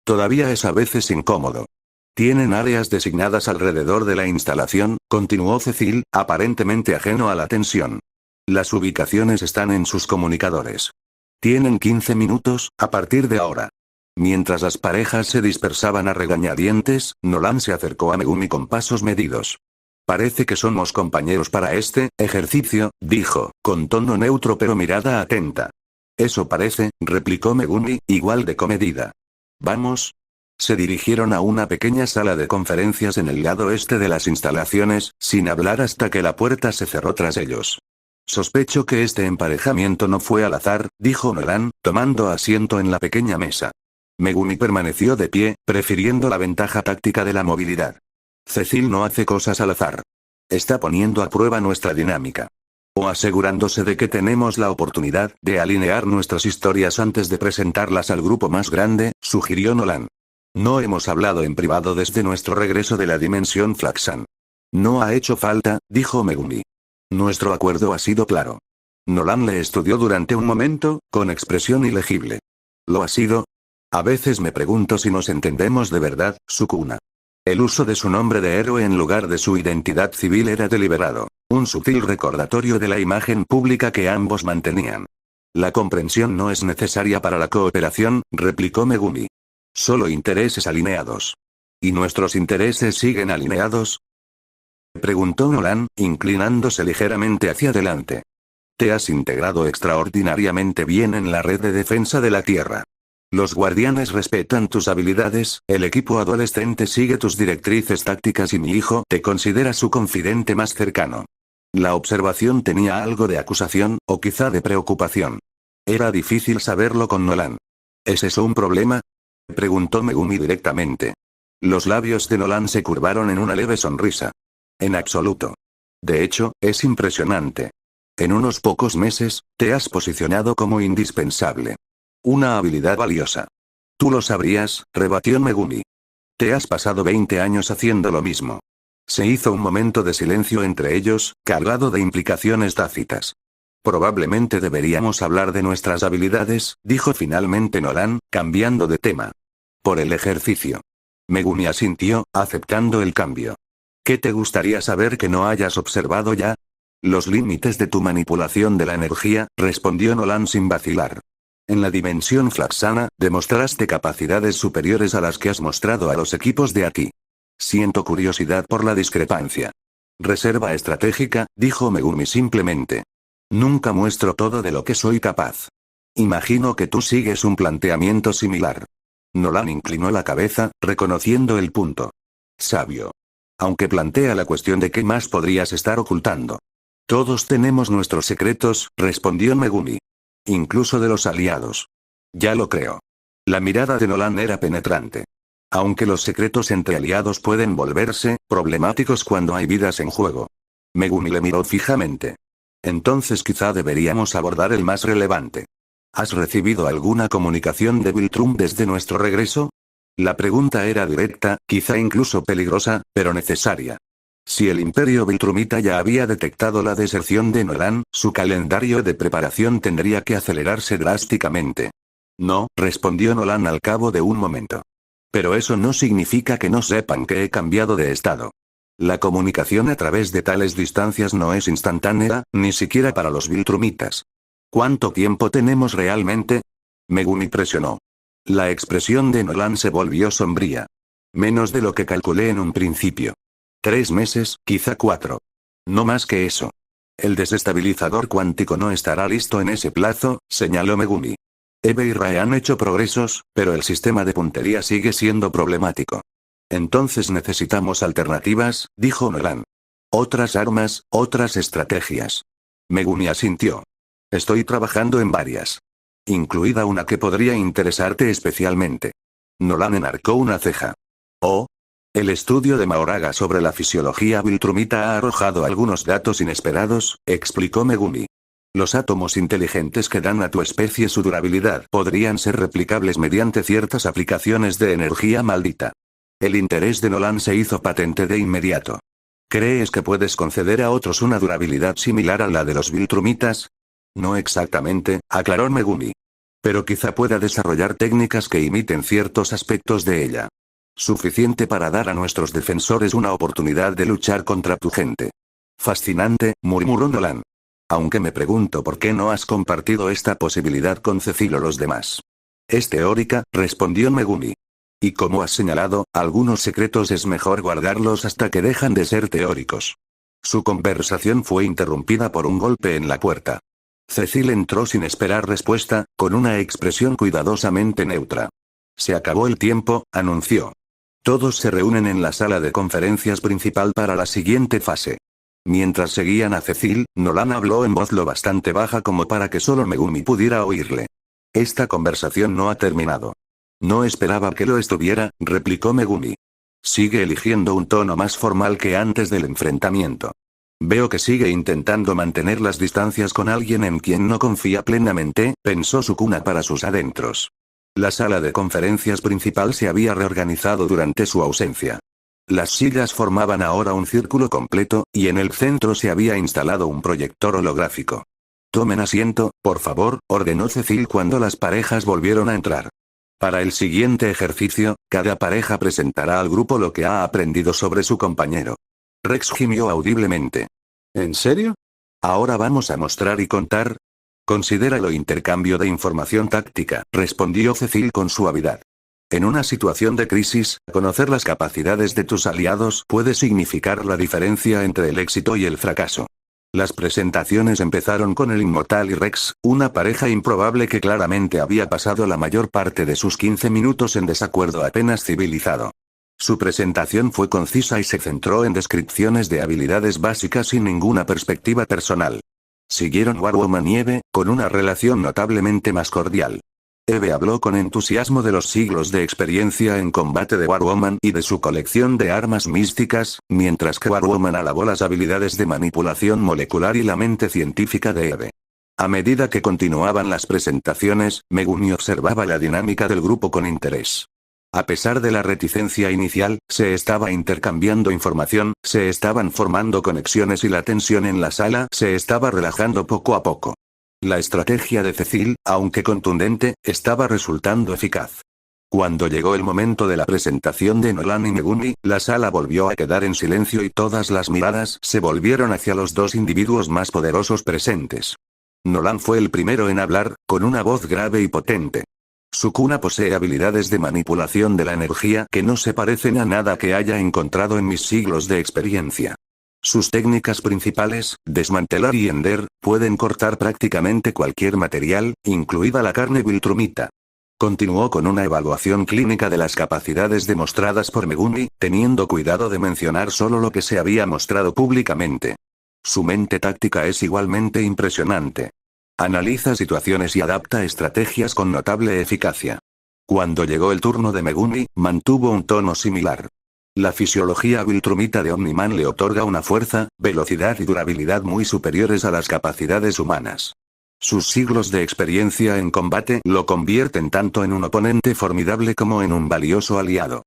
S1: Todavía es a veces incómodo. Tienen áreas designadas alrededor de la instalación, continuó Cecil, aparentemente ajeno a la tensión. Las ubicaciones están en sus comunicadores. Tienen 15 minutos, a partir de ahora. Mientras las parejas se dispersaban a regañadientes, Nolan se acercó a Megumi con pasos medidos. Parece que somos compañeros para este ejercicio, dijo, con tono neutro pero mirada atenta. Eso parece, replicó Megumi, igual de comedida. Vamos. Se dirigieron a una pequeña sala de conferencias en el lado este de las instalaciones, sin hablar hasta que la puerta se cerró tras ellos. Sospecho que este emparejamiento no fue al azar, dijo Nolan, tomando asiento en la pequeña mesa. Megumi permaneció de pie, prefiriendo la ventaja táctica de la movilidad. Cecil no hace cosas al azar. Está poniendo a prueba nuestra dinámica. O asegurándose de que tenemos la oportunidad de alinear nuestras historias antes de presentarlas al grupo más grande, sugirió Nolan. No hemos hablado en privado desde nuestro regreso de la dimensión Flaxan. No ha hecho falta, dijo Megumi. Nuestro acuerdo ha sido claro. Nolan le estudió durante un momento, con expresión ilegible. ¿Lo ha sido? A veces me pregunto si nos entendemos de verdad, Sukuna. El uso de su nombre de héroe en lugar de su identidad civil era deliberado, un sutil recordatorio de la imagen pública que ambos mantenían. La comprensión no es necesaria para la cooperación, replicó Megumi. Solo intereses alineados. ¿Y nuestros intereses siguen alineados? Preguntó Nolan, inclinándose ligeramente hacia adelante. Te has integrado extraordinariamente bien en la red de defensa de la Tierra. Los guardianes respetan tus habilidades, el equipo adolescente sigue tus directrices tácticas y mi hijo te considera su confidente más cercano. La observación tenía algo de acusación, o quizá de preocupación. Era difícil saberlo con Nolan. ¿Es eso un problema? Preguntó Megumi directamente. Los labios de Nolan se curvaron en una leve sonrisa. En absoluto. De hecho, es impresionante. En unos pocos meses, te has posicionado como indispensable. Una habilidad valiosa. Tú lo sabrías, rebatió Megumi. Te has pasado 20 años haciendo lo mismo. Se hizo un momento de silencio entre ellos, cargado de implicaciones tácitas. Probablemente deberíamos hablar de nuestras habilidades, dijo finalmente Nolan, cambiando de tema. Por el ejercicio. Megumi asintió, aceptando el cambio. ¿Qué te gustaría saber que no hayas observado ya? Los límites de tu manipulación de la energía, respondió Nolan sin vacilar. En la dimensión Flaxana, demostraste capacidades superiores a las que has mostrado a los equipos de aquí. Siento curiosidad por la discrepancia. Reserva estratégica, dijo Megumi simplemente. Nunca muestro todo de lo que soy capaz. Imagino que tú sigues un planteamiento similar. Nolan inclinó la cabeza, reconociendo el punto. Sabio. Aunque plantea la cuestión de qué más podrías estar ocultando. Todos tenemos nuestros secretos, respondió Megumi. Incluso de los aliados. Ya lo creo. La mirada de Nolan era penetrante. Aunque los secretos entre aliados pueden volverse problemáticos cuando hay vidas en juego. Megumi le miró fijamente. Entonces quizá deberíamos abordar el más relevante. ¿Has recibido alguna comunicación de Viltrum desde nuestro regreso? La pregunta era directa, quizá incluso peligrosa, pero necesaria. Si el Imperio Viltrumita ya había detectado la deserción de Nolan, su calendario de preparación tendría que acelerarse drásticamente. No, respondió Nolan al cabo de un momento. Pero eso no significa que no sepan que he cambiado de estado. La comunicación a través de tales distancias no es instantánea, ni siquiera para los Viltrumitas. ¿Cuánto tiempo tenemos realmente? Megumi presionó. La expresión de Nolan se volvió sombría. Menos de lo que calculé en un principio. 3 meses, quizá 4. No más que eso. El desestabilizador cuántico no estará listo en ese plazo, señaló Megumi. Eve y Rae han hecho progresos, pero el sistema de puntería sigue siendo problemático. Entonces necesitamos alternativas, dijo Nolan. Otras armas, otras estrategias. Megumi asintió. Estoy trabajando en varias. Incluida una que podría interesarte especialmente. Nolan enarcó una ceja. Oh. El estudio de Mahoraga sobre la fisiología viltrumita ha arrojado algunos datos inesperados, explicó Megumi. Los átomos inteligentes que dan a tu especie su durabilidad podrían ser replicables mediante ciertas aplicaciones de energía maldita. El interés de Nolan se hizo patente de inmediato. ¿Crees que puedes conceder a otros una durabilidad similar a la de los viltrumitas? No exactamente, aclaró Megumi. Pero quizá pueda desarrollar técnicas que imiten ciertos aspectos de ella. Suficiente para dar a nuestros defensores una oportunidad de luchar contra tu gente. Fascinante, murmuró Nolan. Aunque me pregunto por qué no has compartido esta posibilidad con Cecil o los demás. Es teórica, respondió Megumi. Y como has señalado, algunos secretos es mejor guardarlos hasta que dejan de ser teóricos. Su conversación fue interrumpida por un golpe en la puerta. Cecil entró sin esperar respuesta, con una expresión cuidadosamente neutra. Se acabó el tiempo, anunció. Todos se reúnen en la sala de conferencias principal para la siguiente fase. Mientras seguían a Cecil, Nolan habló en voz lo bastante baja como para que solo Megumi pudiera oírle. Esta conversación no ha terminado. No esperaba que lo estuviera, replicó Megumi. Sigue eligiendo un tono más formal que antes del enfrentamiento. Veo que sigue intentando mantener las distancias con alguien en quien no confía plenamente, pensó Sukuna para sus adentros. La sala de conferencias principal se había reorganizado durante su ausencia. Las sillas formaban ahora un círculo completo, y en el centro se había instalado un proyector holográfico. Tomen asiento, por favor, ordenó Cecil cuando las parejas volvieron a entrar. Para el siguiente ejercicio, cada pareja presentará al grupo lo que ha aprendido sobre su compañero. Rex gimió audiblemente. ¿En serio? ¿Ahora vamos a mostrar y contar? Considéralo intercambio de información táctica, respondió Cecil con suavidad. En una situación de crisis, conocer las capacidades de tus aliados puede significar la diferencia entre el éxito y el fracaso. Las presentaciones empezaron con el Inmortal y Rex, una pareja improbable que claramente había pasado la mayor parte de sus 15 minutos en desacuerdo apenas civilizado. Su presentación fue concisa y se centró en descripciones de habilidades básicas sin ninguna perspectiva personal. Siguieron Warwoman y Eve, con una relación notablemente más cordial. Eve habló con entusiasmo de los siglos de experiencia en combate de Warwoman y de su colección de armas místicas, mientras que Warwoman alabó las habilidades de manipulación molecular y la mente científica de Eve. A medida que continuaban las presentaciones, Megumi observaba la dinámica del grupo con interés. A pesar de la reticencia inicial, se estaba intercambiando información, se estaban formando conexiones y la tensión en la sala se estaba relajando poco a poco. La estrategia de Cecil, aunque contundente, estaba resultando eficaz. Cuando llegó el momento de la presentación de Nolan y Megumi, la sala volvió a quedar en silencio y todas las miradas se volvieron hacia los dos individuos más poderosos presentes. Nolan fue el primero en hablar, con una voz grave y potente. Sukuna posee habilidades de manipulación de la energía que no se parecen a nada que haya encontrado en mis siglos de experiencia. Sus técnicas principales, desmantelar y hender, pueden cortar prácticamente cualquier material, incluida la carne viltrumita. Continuó con una evaluación clínica de las capacidades demostradas por Megumi, teniendo cuidado de mencionar solo lo que se había mostrado públicamente. Su mente táctica es igualmente impresionante. Analiza situaciones y adapta estrategias con notable eficacia. Cuando llegó el turno de Megumi, mantuvo un tono similar. La fisiología viltrumita de Omniman le otorga una fuerza, velocidad y durabilidad muy superiores a las capacidades humanas. Sus siglos de experiencia en combate lo convierten tanto en un oponente formidable como en un valioso aliado.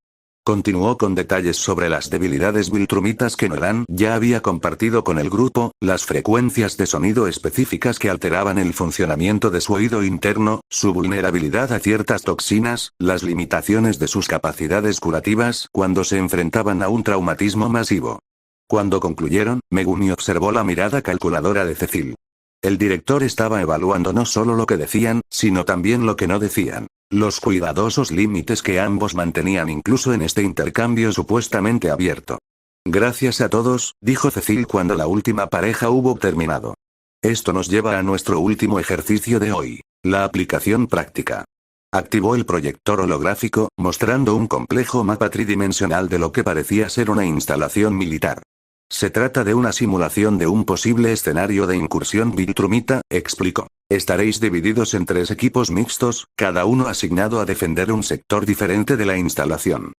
S1: Continuó con detalles sobre las debilidades viltrumitas que Nolan ya había compartido con el grupo, las frecuencias de sonido específicas que alteraban el funcionamiento de su oído interno, su vulnerabilidad a ciertas toxinas, las limitaciones de sus capacidades curativas cuando se enfrentaban a un traumatismo masivo. Cuando concluyeron, Megumi observó la mirada calculadora de Cecil. El director estaba evaluando no solo lo que decían, sino también lo que no decían. Los cuidadosos límites que ambos mantenían incluso en este intercambio supuestamente abierto. Gracias a todos, dijo Cecil cuando la última pareja hubo terminado. Esto nos lleva a nuestro último ejercicio de hoy, la aplicación práctica. Activó el proyector holográfico, mostrando un complejo mapa tridimensional de lo que parecía ser una instalación militar. Se trata de una simulación de un posible escenario de incursión viltrumita, explicó. Estaréis divididos en 3 equipos mixtos, cada uno asignado a defender un sector diferente de la instalación.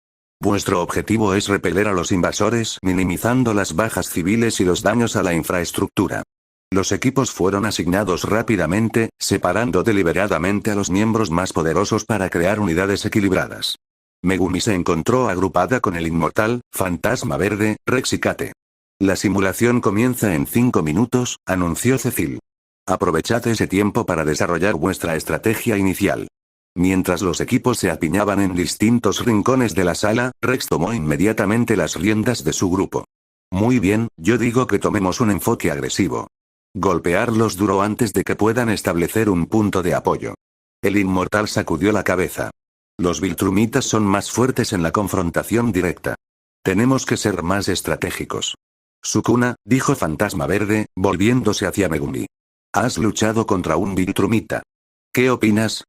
S1: Vuestro objetivo es repeler a los invasores, minimizando las bajas civiles y los daños a la infraestructura. Los equipos fueron asignados rápidamente, separando deliberadamente a los miembros más poderosos para crear unidades equilibradas. Megumi se encontró agrupada con el inmortal, Fantasma Verde, Rex y Kate. La simulación comienza en 5 minutos, anunció Cecil. Aprovechad ese tiempo para desarrollar vuestra estrategia inicial. Mientras los equipos se apiñaban en distintos rincones de la sala, Rex tomó inmediatamente las riendas de su grupo. Muy bien, yo digo que tomemos un enfoque agresivo. Golpearlos duro antes de que puedan establecer un punto de apoyo. El inmortal sacudió la cabeza. Los Viltrumitas son más fuertes en la confrontación directa. Tenemos que ser más estratégicos. Sukuna, dijo Fantasma Verde, volviéndose hacia Megumi. Has luchado contra un Viltrumita. ¿Qué opinas?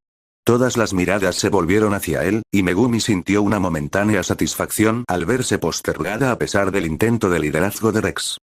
S1: Todas las miradas se volvieron hacia él, y Megumi sintió una momentánea satisfacción al verse postergada a pesar del intento de liderazgo de Rex.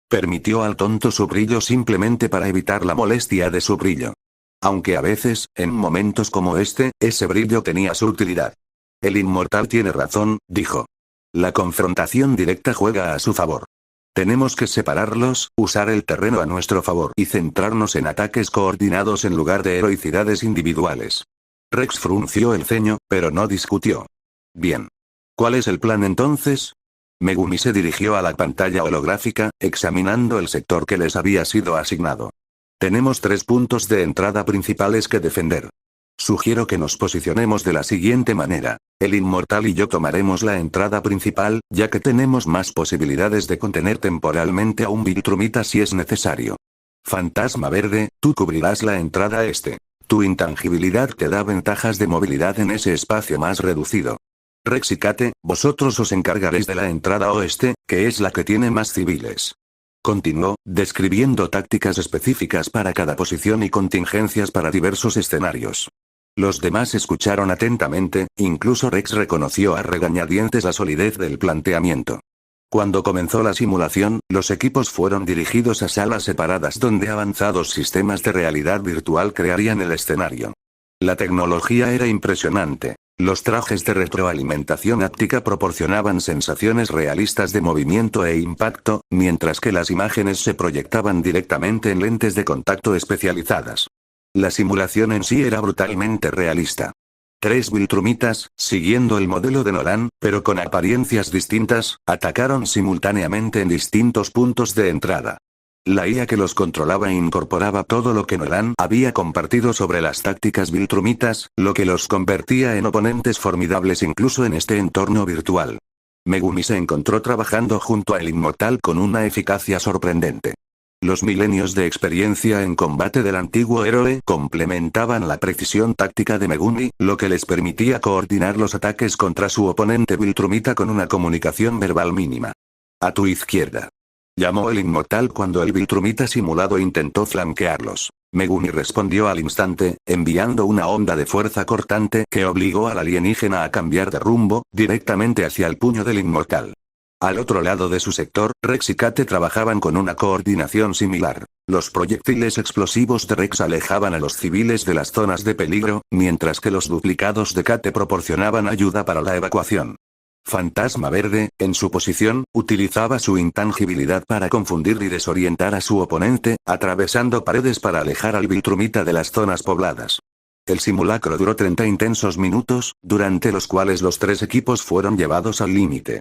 S1: Permitió al tonto su brillo simplemente para evitar la molestia de su brillo. Aunque a veces, en momentos como este, ese brillo tenía su utilidad. El inmortal tiene razón, dijo. La confrontación directa juega a su favor. Tenemos que separarlos, usar el terreno a nuestro favor y centrarnos en ataques coordinados en lugar de heroicidades individuales. Rex frunció el ceño, pero no discutió. Bien. ¿Cuál es el plan entonces? Megumi se dirigió a la pantalla holográfica, examinando el sector que les había sido asignado. Tenemos 3 puntos de entrada principales que defender. Sugiero que nos posicionemos de la siguiente manera. El inmortal y yo tomaremos la entrada principal, ya que tenemos más posibilidades de contener temporalmente a un Viltrumita si es necesario. Fantasma Verde, tú cubrirás la entrada este. Tu intangibilidad te da ventajas de movilidad en ese espacio más reducido. Rex y Kate, vosotros os encargaréis de la entrada oeste, que es la que tiene más civiles. Continuó, describiendo tácticas específicas para cada posición y contingencias para diversos escenarios. Los demás escucharon atentamente, incluso Rex reconoció a regañadientes la solidez del planteamiento. Cuando comenzó la simulación, los equipos fueron dirigidos a salas separadas donde avanzados sistemas de realidad virtual crearían el escenario. La tecnología era impresionante. Los trajes de retroalimentación áptica proporcionaban sensaciones realistas de movimiento e impacto, mientras que las imágenes se proyectaban directamente en lentes de contacto especializadas. La simulación en sí era brutalmente realista. 3 Viltrumitas, siguiendo el modelo de Nolan, pero con apariencias distintas, atacaron simultáneamente en distintos puntos de entrada. La IA que los controlaba incorporaba todo lo que Nolan había compartido sobre las tácticas Viltrumitas, lo que los convertía en oponentes formidables incluso en este entorno virtual. Megumi se encontró trabajando junto al inmortal con una eficacia sorprendente. Los milenios de experiencia en combate del antiguo héroe complementaban la precisión táctica de Megumi, lo que les permitía coordinar los ataques contra su oponente Viltrumita con una comunicación verbal mínima. A tu izquierda. Llamó el inmortal cuando el Viltrumita simulado intentó flanquearlos. Megumi respondió al instante, enviando una onda de fuerza cortante que obligó al alienígena a cambiar de rumbo, directamente hacia el puño del inmortal. Al otro lado de su sector, Rex y Kate trabajaban con una coordinación similar. Los proyectiles explosivos de Rex alejaban a los civiles de las zonas de peligro, mientras que los duplicados de Kate proporcionaban ayuda para la evacuación. Fantasma Verde, en su posición, utilizaba su intangibilidad para confundir y desorientar a su oponente, atravesando paredes para alejar al Viltrumita de las zonas pobladas. El simulacro duró 30 intensos minutos, durante los cuales los 3 equipos fueron llevados al límite.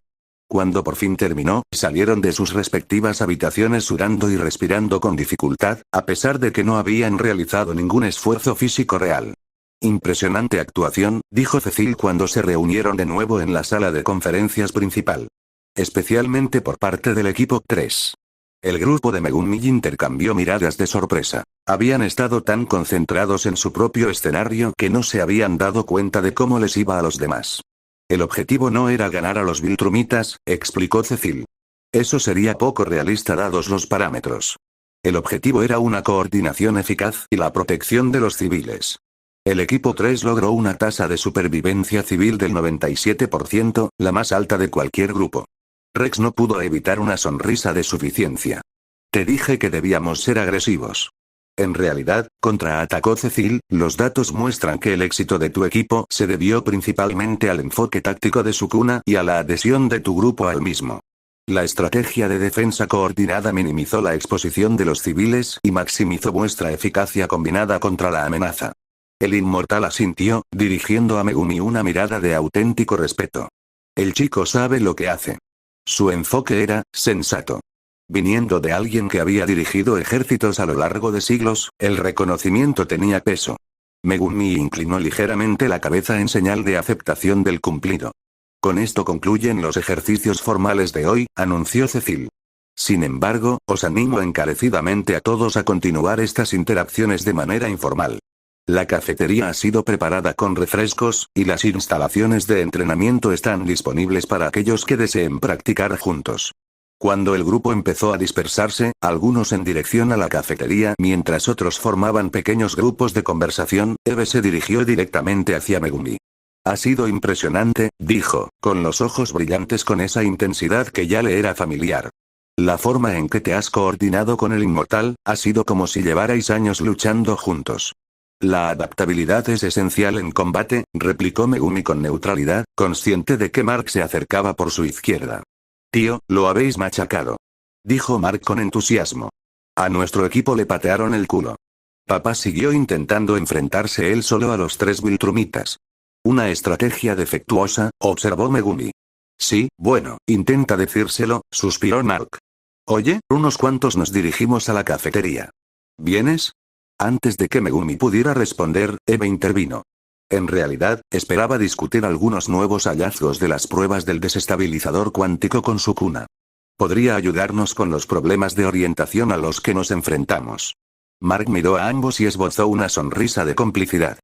S1: Cuando por fin terminó, salieron de sus respectivas habitaciones sudando y respirando con dificultad, a pesar de que no habían realizado ningún esfuerzo físico real. Impresionante actuación, dijo Cecil cuando se reunieron de nuevo en la sala de conferencias principal. Especialmente por parte del equipo 3. El grupo de Megumi intercambió miradas de sorpresa. Habían estado tan concentrados en su propio escenario que no se habían dado cuenta de cómo les iba a los demás. El objetivo no era ganar a los Viltrumitas, explicó Cecil. Eso sería poco realista dados los parámetros. El objetivo era una coordinación eficaz y la protección de los civiles. El equipo 3 logró una tasa de supervivencia civil del 97%, la más alta de cualquier grupo. Rex no pudo evitar una sonrisa de suficiencia. Te dije que debíamos ser agresivos. En realidad, contraatacó Cecil, los datos muestran que el éxito de tu equipo se debió principalmente al enfoque táctico de Sukuna y a la adhesión de tu grupo al mismo. La estrategia de defensa coordinada minimizó la exposición de los civiles y maximizó vuestra eficacia combinada contra la amenaza. El inmortal asintió, dirigiendo a Megumi una mirada de auténtico respeto. El chico sabe lo que hace. Su enfoque era sensato. Viniendo de alguien que había dirigido ejércitos a lo largo de siglos, el reconocimiento tenía peso. Megumi inclinó ligeramente la cabeza en señal de aceptación del cumplido. Con esto concluyen los ejercicios formales de hoy, anunció Cecil. Sin embargo, os animo encarecidamente a todos a continuar estas interacciones de manera informal. La cafetería ha sido preparada con refrescos, y las instalaciones de entrenamiento están disponibles para aquellos que deseen practicar juntos. Cuando el grupo empezó a dispersarse, algunos en dirección a la cafetería mientras otros formaban pequeños grupos de conversación, Eve se dirigió directamente hacia Megumi. Ha sido impresionante, dijo, con los ojos brillantes con esa intensidad que ya le era familiar. La forma en que te has coordinado con el inmortal, ha sido como si llevarais años luchando juntos. La adaptabilidad es esencial en combate, replicó Megumi con neutralidad, consciente de que Mark se acercaba por su izquierda. Tío, lo habéis machacado. Dijo Mark con entusiasmo. A nuestro equipo le patearon el culo. Papá siguió intentando enfrentarse él solo a los 3 Viltrumitas. Una estrategia defectuosa, observó Megumi. Sí, bueno, intenta decírselo, suspiró Mark. Oye, unos cuantos nos dirigimos a la cafetería. ¿Vienes? Antes de que Megumi pudiera responder, Eve intervino. En realidad, esperaba discutir algunos nuevos hallazgos de las pruebas del desestabilizador cuántico con Sukuna. Podría ayudarnos con los problemas de orientación a los que nos enfrentamos. Mark miró a ambos y esbozó una sonrisa de complicidad.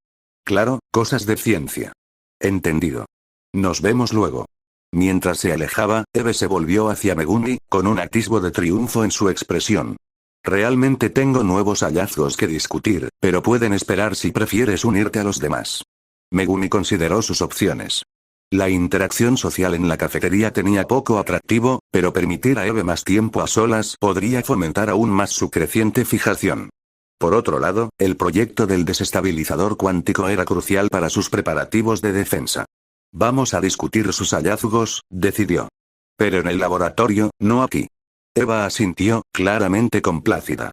S1: Claro, cosas de ciencia. Entendido. Nos vemos luego. Mientras se alejaba, Eve se volvió hacia Megumi, con un atisbo de triunfo en su expresión. Realmente tengo nuevos hallazgos que discutir, pero pueden esperar si prefieres unirte a los demás. Megumi consideró sus opciones. La interacción social en la cafetería tenía poco atractivo, pero permitir a Eve más tiempo a solas podría fomentar aún más su creciente fijación. Por otro lado, el proyecto del desestabilizador cuántico era crucial para sus preparativos de defensa. Vamos a discutir sus hallazgos, decidió. Pero en el laboratorio, no aquí. Eva asintió, claramente complácida.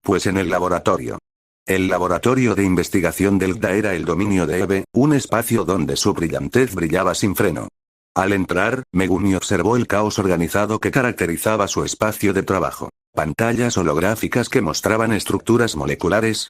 S1: Pues en el laboratorio. El laboratorio de investigación del GDA era el dominio de Eve, un espacio donde su brillantez brillaba sin freno. Al entrar, Megumi observó el caos organizado que caracterizaba su espacio de trabajo. Pantallas holográficas que mostraban estructuras moleculares,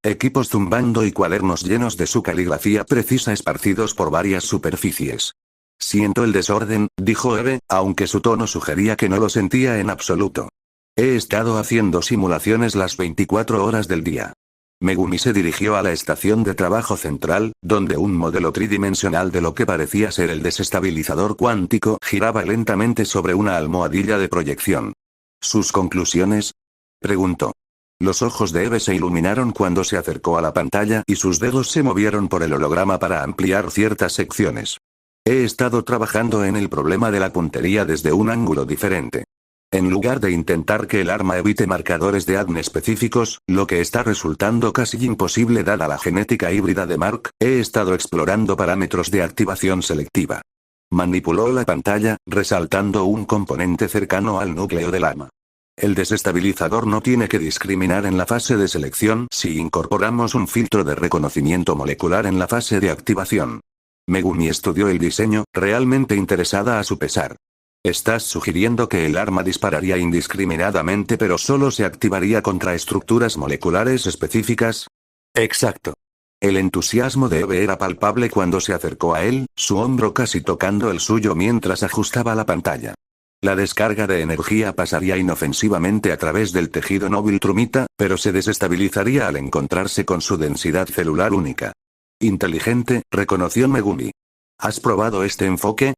S1: equipos zumbando y cuadernos llenos de su caligrafía precisa esparcidos por varias superficies. Siento el desorden, dijo Eve, aunque su tono sugería que no lo sentía en absoluto. He estado haciendo simulaciones las 24 horas del día. Megumi se dirigió a la estación de trabajo central, donde un modelo tridimensional de lo que parecía ser el desestabilizador cuántico giraba lentamente sobre una almohadilla de proyección. ¿Sus conclusiones? Preguntó. Los ojos de Eve se iluminaron cuando se acercó a la pantalla y sus dedos se movieron por el holograma para ampliar ciertas secciones. He estado trabajando en el problema de la puntería desde un ángulo diferente. En lugar de intentar que el arma evite marcadores de ADN específicos, lo que está resultando casi imposible dada la genética híbrida de Mark, he estado explorando parámetros de activación selectiva. Manipuló la pantalla, resaltando un componente cercano al núcleo del arma. El desestabilizador no tiene que discriminar en la fase de selección si incorporamos un filtro de reconocimiento molecular en la fase de activación. Megumi estudió el diseño, realmente interesada a su pesar. ¿Estás sugiriendo que el arma dispararía indiscriminadamente pero solo se activaría contra estructuras moleculares específicas? Exacto. El entusiasmo de Eve era palpable cuando se acercó a él, su hombro casi tocando el suyo mientras ajustaba la pantalla. La descarga de energía pasaría inofensivamente a través del tejido no Viltrumita, pero se desestabilizaría al encontrarse con su densidad celular única. Inteligente, reconoció Megumi. ¿Has probado este enfoque?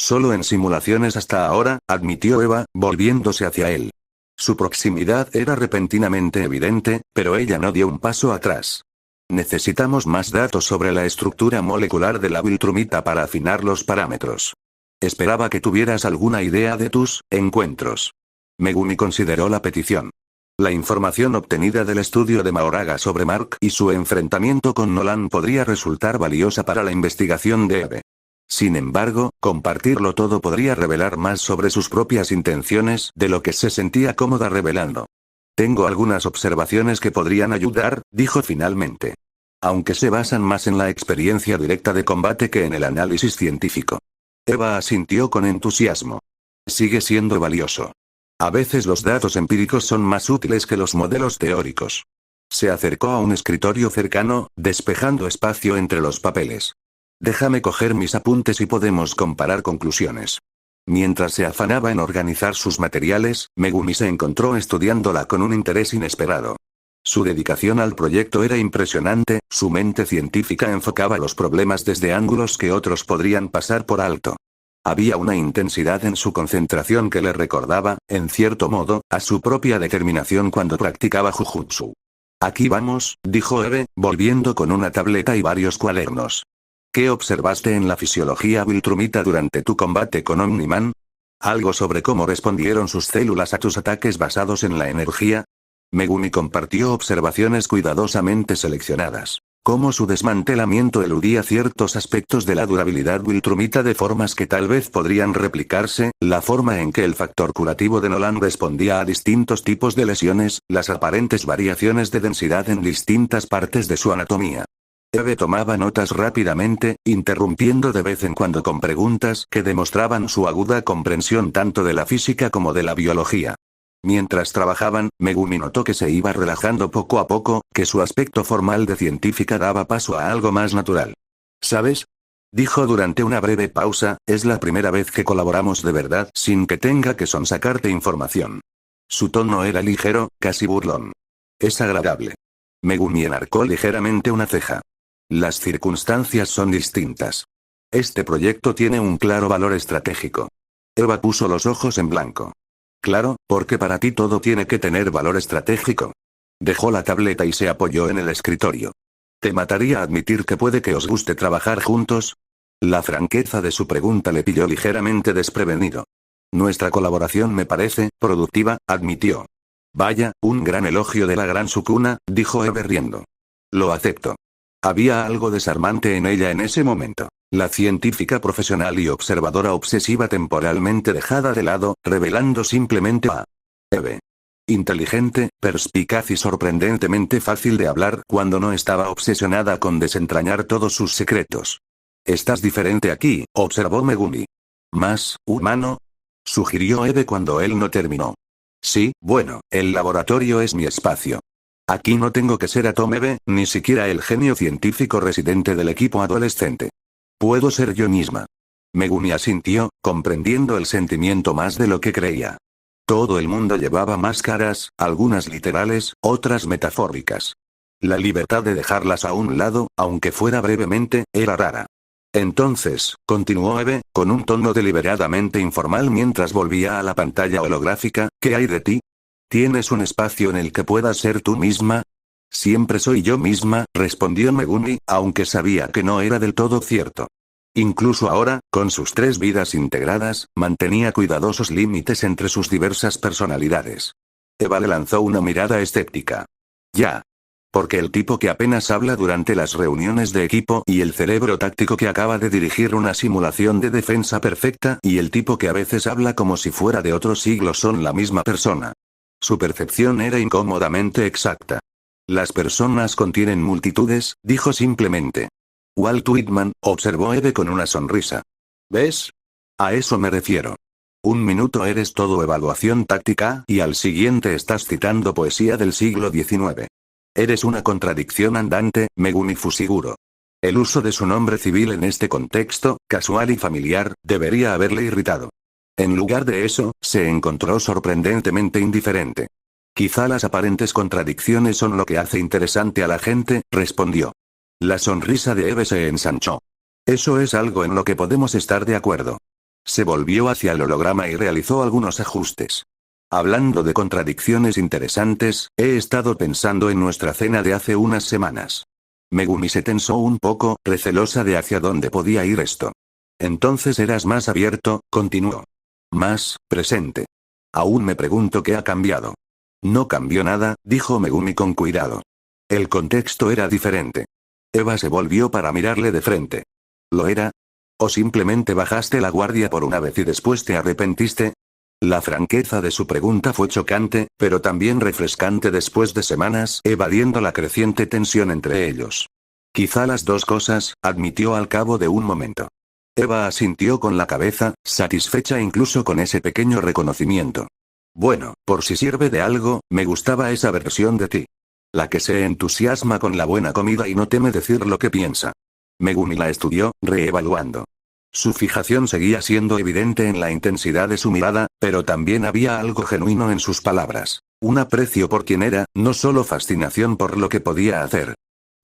S1: Solo en simulaciones hasta ahora, admitió Eva, volviéndose hacia él. Su proximidad era repentinamente evidente, pero ella no dio un paso atrás. Necesitamos más datos sobre la estructura molecular de la Viltrumita para afinar los parámetros. Esperaba que tuvieras alguna idea de tus encuentros. Megumi consideró la petición. La información obtenida del estudio de Mahoraga sobre Mark y su enfrentamiento con Nolan podría resultar valiosa para la investigación de Eve. Sin embargo, compartirlo todo podría revelar más sobre sus propias intenciones de lo que se sentía cómoda revelando. Tengo algunas observaciones que podrían ayudar, dijo finalmente. Aunque se basan más en la experiencia directa de combate que en el análisis científico. Eva asintió con entusiasmo. Sigue siendo valioso. A veces los datos empíricos son más útiles que los modelos teóricos. Se acercó a un escritorio cercano, despejando espacio entre los papeles. Déjame coger mis apuntes y podemos comparar conclusiones. Mientras se afanaba en organizar sus materiales, Megumi se encontró estudiándola con un interés inesperado. Su dedicación al proyecto era impresionante, su mente científica enfocaba los problemas desde ángulos que otros podrían pasar por alto. Había una intensidad en su concentración que le recordaba, en cierto modo, a su propia determinación cuando practicaba Jujutsu. Aquí vamos, dijo Eve, volviendo con una tableta y varios cuadernos. ¿Qué observaste en la fisiología viltrumita durante tu combate con Omniman? ¿Algo sobre cómo respondieron sus células a tus ataques basados en la energía? Megumi compartió observaciones cuidadosamente seleccionadas. Cómo su desmantelamiento eludía ciertos aspectos de la durabilidad viltrumita de formas que tal vez podrían replicarse, la forma en que el factor curativo de Nolan respondía a distintos tipos de lesiones, las aparentes variaciones de densidad en distintas partes de su anatomía. Eve tomaba notas rápidamente, interrumpiendo de vez en cuando con preguntas que demostraban su aguda comprensión tanto de la física como de la biología. Mientras trabajaban, Megumi notó que se iba relajando poco a poco, que su aspecto formal de científica daba paso a algo más natural. ¿Sabes? Dijo durante una breve pausa, es la primera vez que colaboramos de verdad sin que tenga que sonsacarte información. Su tono era ligero, casi burlón. Es agradable. Megumi enarcó ligeramente una ceja. Las circunstancias son distintas. Este proyecto tiene un claro valor estratégico. Eva puso los ojos en blanco. Claro, porque para ti todo tiene que tener valor estratégico. Dejó la tableta y se apoyó en el escritorio. ¿Te mataría admitir que puede que os guste trabajar juntos? La franqueza de su pregunta le pilló ligeramente desprevenido. Nuestra colaboración me parece productiva, admitió. Vaya, un gran elogio de la gran Sukuna, dijo Eve riendo. Lo acepto. Había algo desarmante en ella en ese momento. La científica profesional y observadora obsesiva temporalmente dejada de lado, revelando simplemente a Eve. Inteligente, perspicaz y sorprendentemente fácil de hablar cuando no estaba obsesionada con desentrañar todos sus secretos. Estás diferente aquí, observó Megumi. ¿Más humano? Sugirió Eve cuando él no terminó. Sí, bueno, el laboratorio es mi espacio. Aquí no tengo que ser Atom Eve, ni siquiera el genio científico residente del equipo adolescente. Puedo ser yo misma. Megumi asintió, comprendiendo el sentimiento más de lo que creía. Todo el mundo llevaba máscaras, algunas literales, otras metafóricas. La libertad de dejarlas a un lado, aunque fuera brevemente, era rara. Entonces, continuó Eve, con un tono deliberadamente informal mientras volvía a la pantalla holográfica, ¿qué hay de ti? ¿Tienes un espacio en el que puedas ser tú misma? Siempre soy yo misma, respondió Megumi, aunque sabía que no era del todo cierto. Incluso ahora, con sus 3 vidas integradas, mantenía cuidadosos límites entre sus diversas personalidades. Eva le lanzó una mirada escéptica. Ya. Porque el tipo que apenas habla durante las reuniones de equipo y el cerebro táctico que acaba de dirigir una simulación de defensa perfecta y el tipo que a veces habla como si fuera de otro siglo son la misma persona. Su percepción era incómodamente exacta. Las personas contienen multitudes, dijo simplemente. Walt Whitman, observó Eve con una sonrisa. ¿Ves? A eso me refiero. Un minuto eres todo evaluación táctica y al siguiente estás citando poesía del siglo XIX. Eres una contradicción andante, Megumi Fushiguro. El uso de su nombre civil en este contexto, casual y familiar, debería haberle irritado. En lugar de eso, se encontró sorprendentemente indiferente. Quizá las aparentes contradicciones son lo que hace interesante a la gente, respondió. La sonrisa de Eve se ensanchó. Eso es algo en lo que podemos estar de acuerdo. Se volvió hacia el holograma y realizó algunos ajustes. Hablando de contradicciones interesantes, he estado pensando en nuestra cena de hace unas semanas. Megumi se tensó un poco, recelosa de hacia dónde podía ir esto. Entonces eras más abierto, continuó. Más presente. Aún me pregunto qué ha cambiado. No cambió nada, dijo Megumi con cuidado. El contexto era diferente. Eva se volvió para mirarle de frente. ¿Lo era? ¿O simplemente bajaste la guardia por una vez y después te arrepentiste? La franqueza de su pregunta fue chocante, pero también refrescante después de semanas evadiendo la creciente tensión entre ellos. Quizá las dos cosas, admitió al cabo de un momento. Eva asintió con la cabeza, satisfecha incluso con ese pequeño reconocimiento. Bueno, por si sirve de algo, me gustaba esa versión de ti. La que se entusiasma con la buena comida y no teme decir lo que piensa. Megumi la estudió, reevaluando. Su fijación seguía siendo evidente en la intensidad de su mirada, pero también había algo genuino en sus palabras. Un aprecio por quien era, no solo fascinación por lo que podía hacer.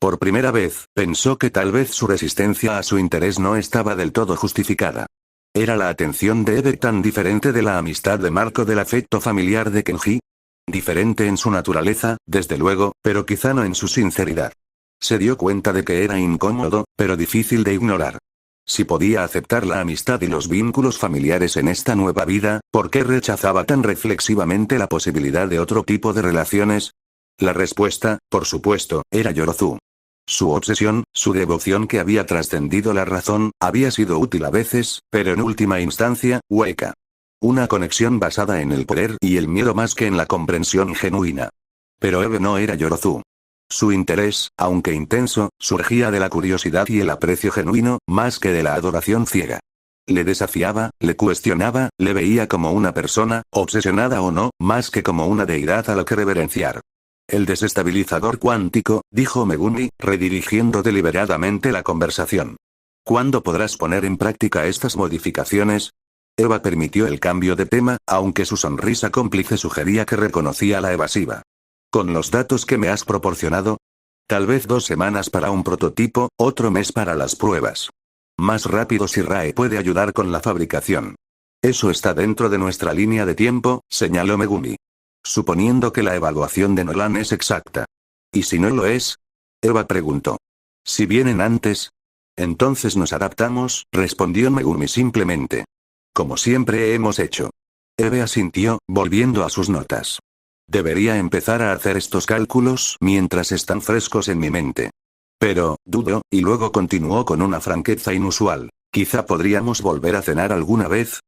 S1: Por primera vez, pensó que tal vez su resistencia a su interés no estaba del todo justificada. ¿Era la atención de Eve tan diferente de la amistad de Marco del afecto familiar de Kenji? Diferente en su naturaleza, desde luego, pero quizá no en su sinceridad. Se dio cuenta de que era incómodo, pero difícil de ignorar. Si podía aceptar la amistad y los vínculos familiares en esta nueva vida, ¿por qué rechazaba tan reflexivamente la posibilidad de otro tipo de relaciones? La respuesta, por supuesto, era Yorozu. Su obsesión, su devoción que había trascendido la razón, había sido útil a veces, pero en última instancia, hueca. Una conexión basada en el poder y el miedo más que en la comprensión genuina. Pero Eve no era Yorozu. Su interés, aunque intenso, surgía de la curiosidad y el aprecio genuino, más que de la adoración ciega. Le desafiaba, le cuestionaba, le veía como una persona, obsesionada o no, más que como una deidad a la que reverenciar. El desestabilizador cuántico, dijo Megumi, redirigiendo deliberadamente la conversación. ¿Cuándo podrás poner en práctica estas modificaciones? Eva permitió el cambio de tema, aunque su sonrisa cómplice sugería que reconocía la evasiva. ¿Con los datos que me has proporcionado? Tal vez 2 semanas para un prototipo, otro mes para las pruebas. Más rápido si Rae puede ayudar con la fabricación. Eso está dentro de nuestra línea de tiempo, señaló Megumi. Suponiendo que la evaluación de Nolan es exacta. ¿Y si no lo es? Eva preguntó. Si vienen antes. Entonces nos adaptamos, respondió Megumi simplemente. Como siempre hemos hecho. Eve asintió, volviendo a sus notas. Debería empezar a hacer estos cálculos mientras están frescos en mi mente. Pero, dudo, y luego continuó con una franqueza inusual. Quizá podríamos volver a cenar alguna vez.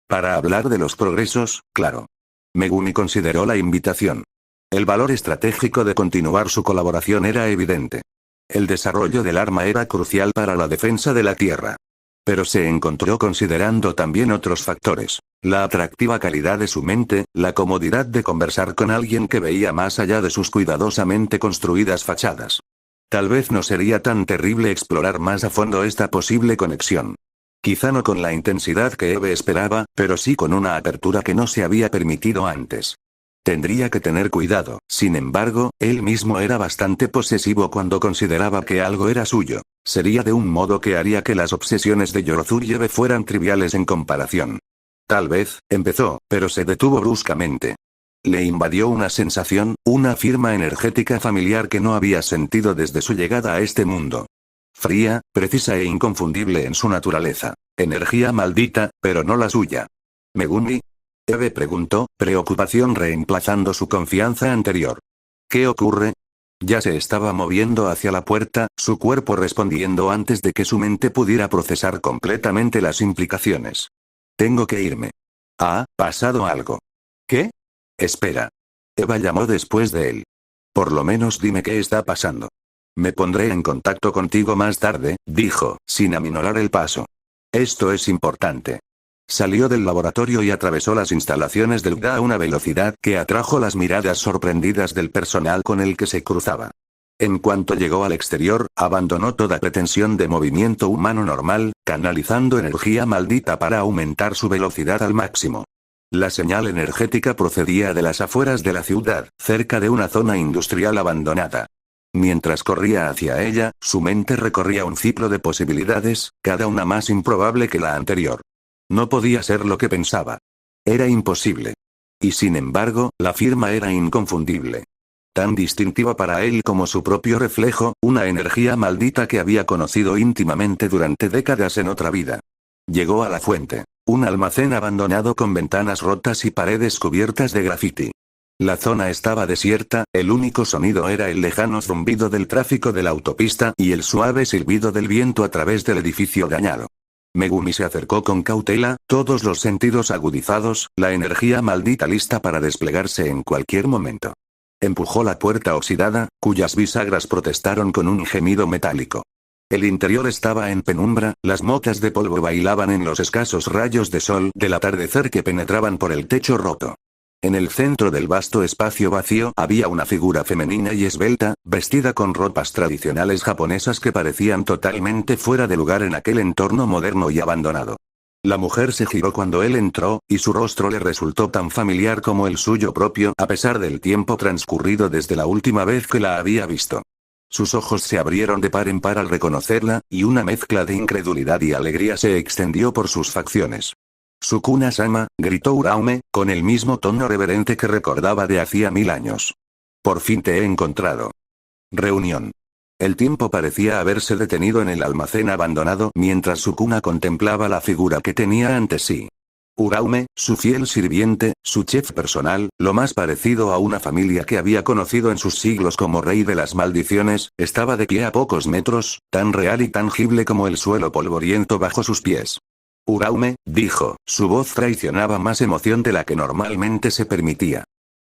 S1: Para hablar de los progresos, claro. Megumi consideró la invitación. El valor estratégico de continuar su colaboración era evidente. El desarrollo del arma era crucial para la defensa de la Tierra. Pero se encontró considerando también otros factores. La atractiva calidad de su mente, la comodidad de conversar con alguien que veía más allá de sus cuidadosamente construidas fachadas. Tal vez no sería tan terrible explorar más a fondo esta posible conexión. Quizá no con la intensidad que Eve esperaba, pero sí con una apertura que no se había permitido antes. Tendría que tener cuidado, sin embargo, él mismo era bastante posesivo cuando consideraba que algo era suyo. Sería de un modo que haría que las obsesiones de Yorozu y Eve fueran triviales en comparación. Tal vez, empezó, pero se detuvo bruscamente. Le invadió una sensación, una firma energética familiar que no había sentido desde su llegada a este mundo. Fría, precisa e inconfundible en su naturaleza. Energía maldita, pero no la suya. ¿Megumi? Eve preguntó, preocupación reemplazando su confianza anterior. ¿Qué ocurre? Ya se estaba moviendo hacia la puerta, su cuerpo respondiendo antes de que su mente pudiera procesar completamente las implicaciones. Tengo que irme. ¿Ha pasado algo? ¿Qué? Espera. Eva llamó después de él. Por lo menos dime qué está pasando. Me pondré en contacto contigo más tarde, dijo, sin aminorar el paso. Esto es importante. Salió del laboratorio y atravesó las instalaciones del GA a una velocidad que atrajo las miradas sorprendidas del personal con el que se cruzaba. En cuanto llegó al exterior, abandonó toda pretensión de movimiento humano normal, canalizando energía maldita para aumentar su velocidad al máximo. La señal energética procedía de las afueras de la ciudad, cerca de una zona industrial abandonada. Mientras corría hacia ella, su mente recorría un ciclo de posibilidades, cada una más improbable que la anterior. No podía ser lo que pensaba. Era imposible. Y sin embargo, la firma era inconfundible. Tan distintiva para él como su propio reflejo, una energía maldita que había conocido íntimamente durante décadas en otra vida. Llegó a la fuente. Un almacén abandonado con ventanas rotas y paredes cubiertas de grafiti. La zona estaba desierta, el único sonido era el lejano zumbido del tráfico de la autopista y el suave silbido del viento a través del edificio dañado. Megumi se acercó con cautela, todos los sentidos agudizados, la energía maldita lista para desplegarse en cualquier momento. Empujó la puerta oxidada, cuyas bisagras protestaron con un gemido metálico. El interior estaba en penumbra, las motas de polvo bailaban en los escasos rayos de sol del atardecer que penetraban por el techo roto. En el centro del vasto espacio vacío había una figura femenina y esbelta, vestida con ropas tradicionales japonesas que parecían totalmente fuera de lugar en aquel entorno moderno y abandonado. La mujer se giró cuando él entró, y su rostro le resultó tan familiar como el suyo propio, a pesar del tiempo transcurrido desde la última vez que la había visto. Sus ojos se abrieron de par en par al reconocerla, y una mezcla de incredulidad y alegría se extendió por sus facciones. «Sukuna-sama», gritó Uraume, con el mismo tono reverente que recordaba de hacía 1000 años. «Por fin te he encontrado». Reunión. El tiempo parecía haberse detenido en el almacén abandonado mientras Sukuna contemplaba la figura que tenía ante sí. Uraume, su fiel sirviente, su chef personal, lo más parecido a una familia que había conocido en sus siglos como rey de las maldiciones, estaba de pie a pocos metros, tan real y tangible como el suelo polvoriento bajo sus pies. «Uraume», dijo, su voz traicionaba más emoción de la que normalmente se permitía.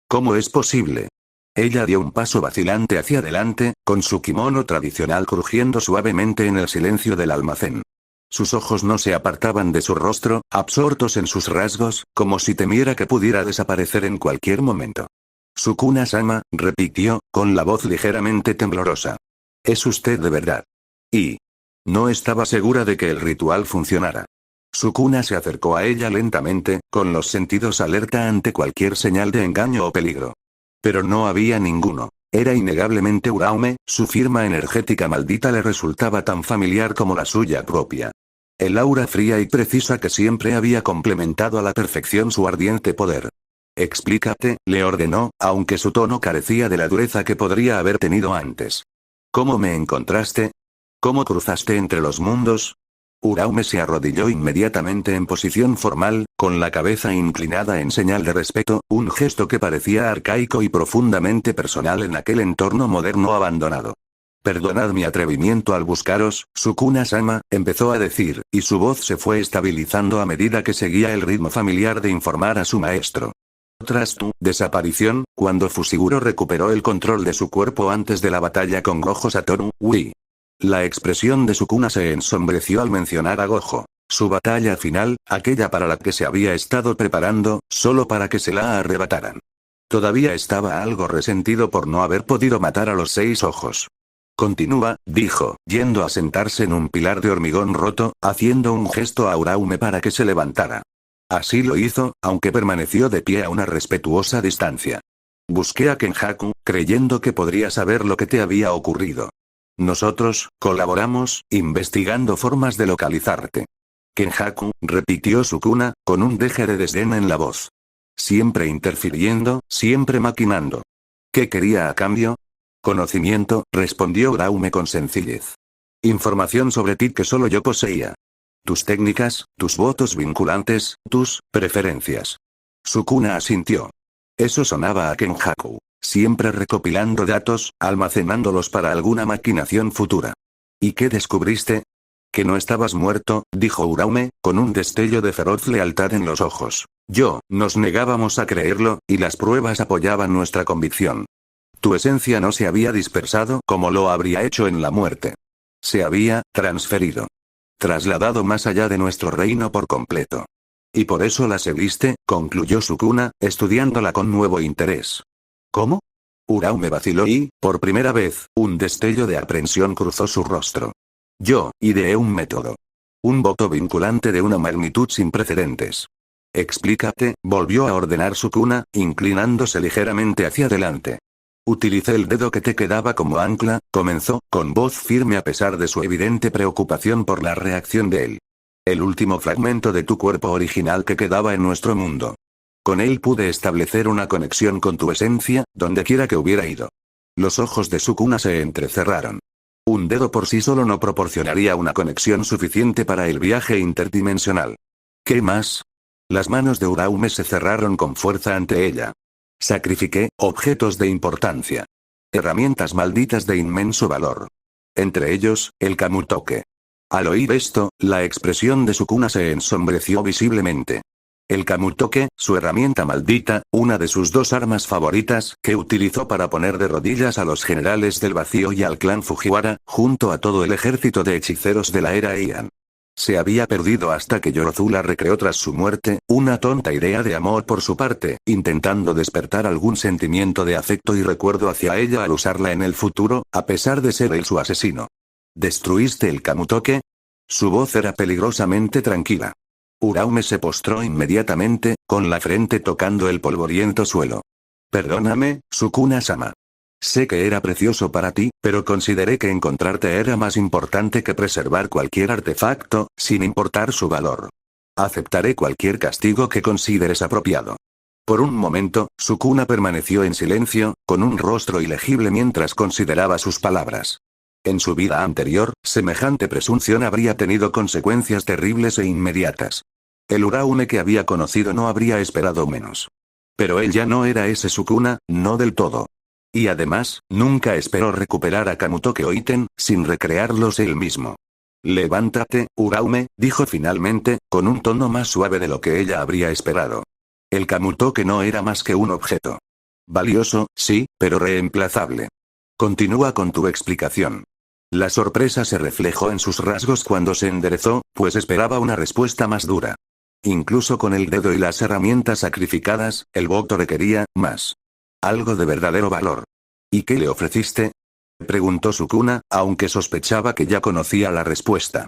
S1: «¿Cómo es posible?» Ella dio un paso vacilante hacia adelante, con su kimono tradicional crujiendo suavemente en el silencio del almacén. Sus ojos no se apartaban de su rostro, absortos en sus rasgos, como si temiera que pudiera desaparecer en cualquier momento. «Sukuna-sama», repitió, con la voz ligeramente temblorosa. «¿Es usted de verdad?» Y no estaba segura de que el ritual funcionara. Sukuna se acercó a ella lentamente, con los sentidos alerta ante cualquier señal de engaño o peligro. Pero no había ninguno. Era innegablemente Uraume, su firma energética maldita le resultaba tan familiar como la suya propia. El aura fría y precisa que siempre había complementado a la perfección su ardiente poder. «Explícate», le ordenó, aunque su tono carecía de la dureza que podría haber tenido antes. «¿Cómo me encontraste? ¿Cómo cruzaste entre los mundos?» Uraume se arrodilló inmediatamente en posición formal, con la cabeza inclinada en señal de respeto, un gesto que parecía arcaico y profundamente personal en aquel entorno moderno abandonado. «Perdonad mi atrevimiento al buscaros, Sukuna-sama», empezó a decir, y su voz se fue estabilizando a medida que seguía el ritmo familiar de informar a su maestro. Tras tu desaparición, cuando Fushiguro recuperó el control de su cuerpo antes de la batalla con Gojo Satoru, La expresión de Sukuna se ensombreció al mencionar a Gojo. Su batalla final, aquella para la que se había estado preparando, solo para que se la arrebataran. Todavía estaba algo resentido por no haber podido matar a los 6 ojos. «Continúa», dijo, yendo a sentarse en un pilar de hormigón roto, haciendo un gesto a Uraume para que se levantara. Así lo hizo, aunque permaneció de pie a una respetuosa distancia. «Busqué a Kenjaku, creyendo que podría saber lo que te había ocurrido. Nosotros, colaboramos, investigando formas de localizarte». «Kenjaku», repitió Sukuna, con un deje de desdén en la voz. «Siempre interfiriendo, siempre maquinando. ¿Qué quería a cambio?» «Conocimiento», respondió Uraume con sencillez. «Información sobre ti que solo yo poseía. Tus técnicas, tus votos vinculantes, tus preferencias». Sukuna asintió. Eso sonaba a Kenjaku. Siempre recopilando datos, almacenándolos para alguna maquinación futura. «¿Y qué descubriste?» «Que no estabas muerto», dijo Uraume, con un destello de feroz lealtad en los ojos. Nos negábamos a creerlo, y las pruebas apoyaban nuestra convicción. Tu esencia no se había dispersado como lo habría hecho en la muerte. Se había transferido. Trasladado más allá de nuestro reino por completo. Y por eso la seguiste», concluyó Sukuna, estudiándola con nuevo interés. «¿Cómo?» Uraume vaciló y, por primera vez, un destello de aprensión cruzó su rostro. «Yo ideé un método. Un voto vinculante de una magnitud sin precedentes». «Explícate», volvió a ordenar Sukuna, inclinándose ligeramente hacia adelante. «Utilicé el dedo que te quedaba como ancla», comenzó, con voz firme a pesar de su evidente preocupación por la reacción de él. «El último fragmento de tu cuerpo original que quedaba en nuestro mundo. Con él pude establecer una conexión con tu esencia, donde quiera que hubiera ido». Los ojos de Sukuna se entrecerraron. Un dedo por sí solo no proporcionaría una conexión suficiente para el viaje interdimensional. ¿Qué más? Las manos de Uraume se cerraron con fuerza ante ella. Sacrifiqué objetos de importancia. Herramientas malditas de inmenso valor. Entre ellos, el Kamutoke. Al oír esto, la expresión de Sukuna se ensombreció visiblemente. El Kamutoke, su herramienta maldita, una de sus dos armas favoritas, que utilizó para poner de rodillas a los generales del vacío y al clan Fujiwara, junto a todo el ejército de hechiceros de la era Heian. Se había perdido hasta que Yorozu la recreó tras su muerte, una tonta idea de amor por su parte, intentando despertar algún sentimiento de afecto y recuerdo hacia ella al usarla en el futuro, a pesar de ser él su asesino. ¿Destruiste el Kamutoke? Su voz era peligrosamente tranquila. Uraume se postró inmediatamente, con la frente tocando el polvoriento suelo. Perdóname, Sukuna-sama. Sé que era precioso para ti, pero consideré que encontrarte era más importante que preservar cualquier artefacto, sin importar su valor. Aceptaré cualquier castigo que consideres apropiado. Por un momento, Sukuna permaneció en silencio, con un rostro ilegible mientras consideraba sus palabras. En su vida anterior, semejante presunción habría tenido consecuencias terribles e inmediatas. El Uraume que había conocido no habría esperado menos. Pero él ya no era ese Sukuna, no del todo. Y además, nunca esperó recuperar a Kamutoke Oiten, sin recrearlos él mismo. Levántate, Uraume, dijo finalmente, con un tono más suave de lo que ella habría esperado. El Kamutoke no era más que un objeto. Valioso, sí, pero reemplazable. Continúa con tu explicación. La sorpresa se reflejó en sus rasgos cuando se enderezó, pues esperaba una respuesta más dura. Incluso con el dedo y las herramientas sacrificadas, el voto requería más. Algo de verdadero valor. ¿Y qué le ofreciste? Preguntó Sukuna, aunque sospechaba que ya conocía la respuesta.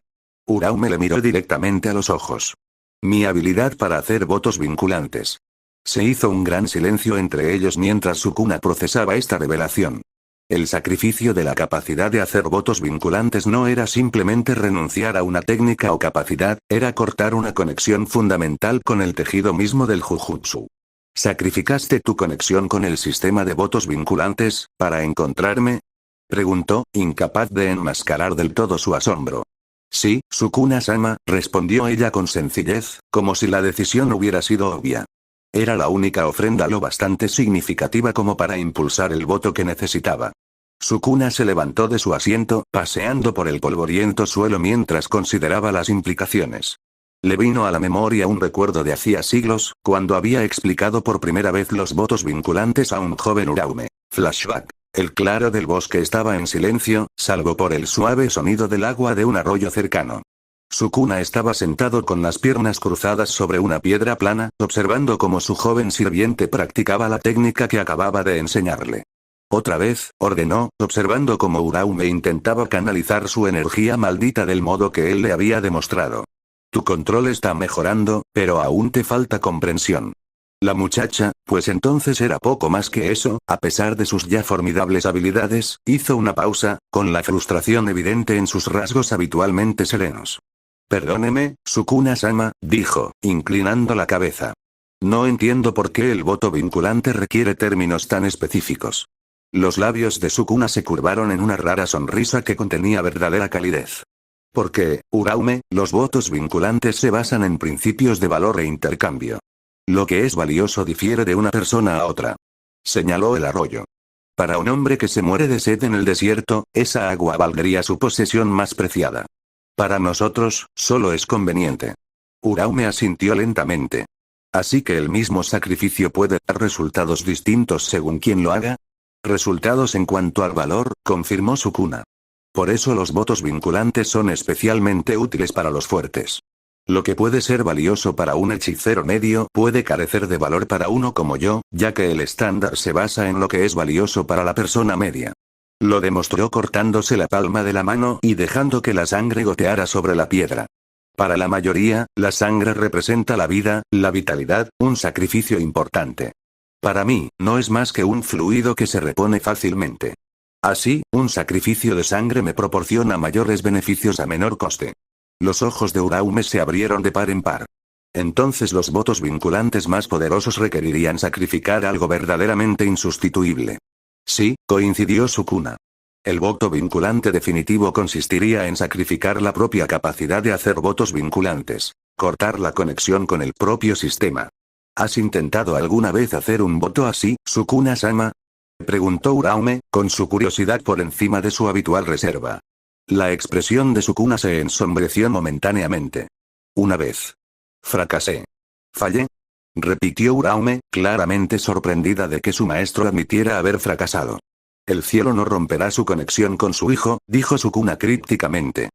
S1: Uraume le miró directamente a los ojos. Mi habilidad para hacer votos vinculantes. Se hizo un gran silencio entre ellos mientras Sukuna procesaba esta revelación. El sacrificio de la capacidad de hacer votos vinculantes no era simplemente renunciar a una técnica o capacidad, era cortar una conexión fundamental con el tejido mismo del Jujutsu. ¿Sacrificaste tu conexión con el sistema de votos vinculantes, para encontrarme? Preguntó, incapaz de enmascarar del todo su asombro. Sí, Sukuna-sama, respondió ella con sencillez, como si la decisión hubiera sido obvia. Era la única ofrenda lo bastante significativa como para impulsar el voto que necesitaba. Sukuna se levantó de su asiento, paseando por el polvoriento suelo mientras consideraba las implicaciones. Le vino a la memoria un recuerdo de hacía siglos, cuando había explicado por primera vez los votos vinculantes a un joven Uraume. Flashback. El claro del bosque estaba en silencio, salvo por el suave sonido del agua de un arroyo cercano. Sukuna estaba sentado con las piernas cruzadas sobre una piedra plana, observando cómo su joven sirviente practicaba la técnica que acababa de enseñarle. Otra vez, ordenó, observando cómo Uraume intentaba canalizar su energía maldita del modo que él le había demostrado. Tu control está mejorando, pero aún te falta comprensión. La muchacha, pues entonces era poco más que eso, a pesar de sus ya formidables habilidades, hizo una pausa, con la frustración evidente en sus rasgos habitualmente serenos. Perdóneme, Sukuna-sama, dijo, inclinando la cabeza. No entiendo por qué el voto vinculante requiere términos tan específicos. Los labios de Sukuna se curvaron en una rara sonrisa que contenía verdadera calidez. Porque, Uraume, los votos vinculantes se basan en principios de valor e intercambio. Lo que es valioso difiere de una persona a otra. Señaló el arroyo. Para un hombre que se muere de sed en el desierto, esa agua valdría su posesión más preciada. Para nosotros, solo es conveniente. Uraume asintió lentamente. ¿Así que el mismo sacrificio puede dar resultados distintos según quien lo haga? Resultados en cuanto al valor, confirmó Sukuna. Por eso los votos vinculantes son especialmente útiles para los fuertes. Lo que puede ser valioso para un hechicero medio puede carecer de valor para uno como yo, ya que el estándar se basa en lo que es valioso para la persona media. Lo demostró cortándose la palma de la mano y dejando que la sangre goteara sobre la piedra. Para la mayoría, la sangre representa la vida, la vitalidad, un sacrificio importante. Para mí, no es más que un fluido que se repone fácilmente. Así, un sacrificio de sangre me proporciona mayores beneficios a menor coste. Los ojos de Uraume se abrieron de par en par. Entonces los votos vinculantes más poderosos requerirían sacrificar algo verdaderamente insustituible. Sí, coincidió Sukuna. El voto vinculante definitivo consistiría en sacrificar la propia capacidad de hacer votos vinculantes. cortar la conexión con el propio sistema. ¿Has intentado alguna vez hacer un voto así, Sukuna-sama? Preguntó Uraume, con su curiosidad por encima de su habitual reserva. La expresión de Sukuna se ensombreció momentáneamente. Una vez. Fracasé. ¿Fallé? Repitió Uraume, claramente sorprendida de que su maestro admitiera haber fracasado. El cielo no romperá su conexión con su hijo, dijo Sukuna crípticamente.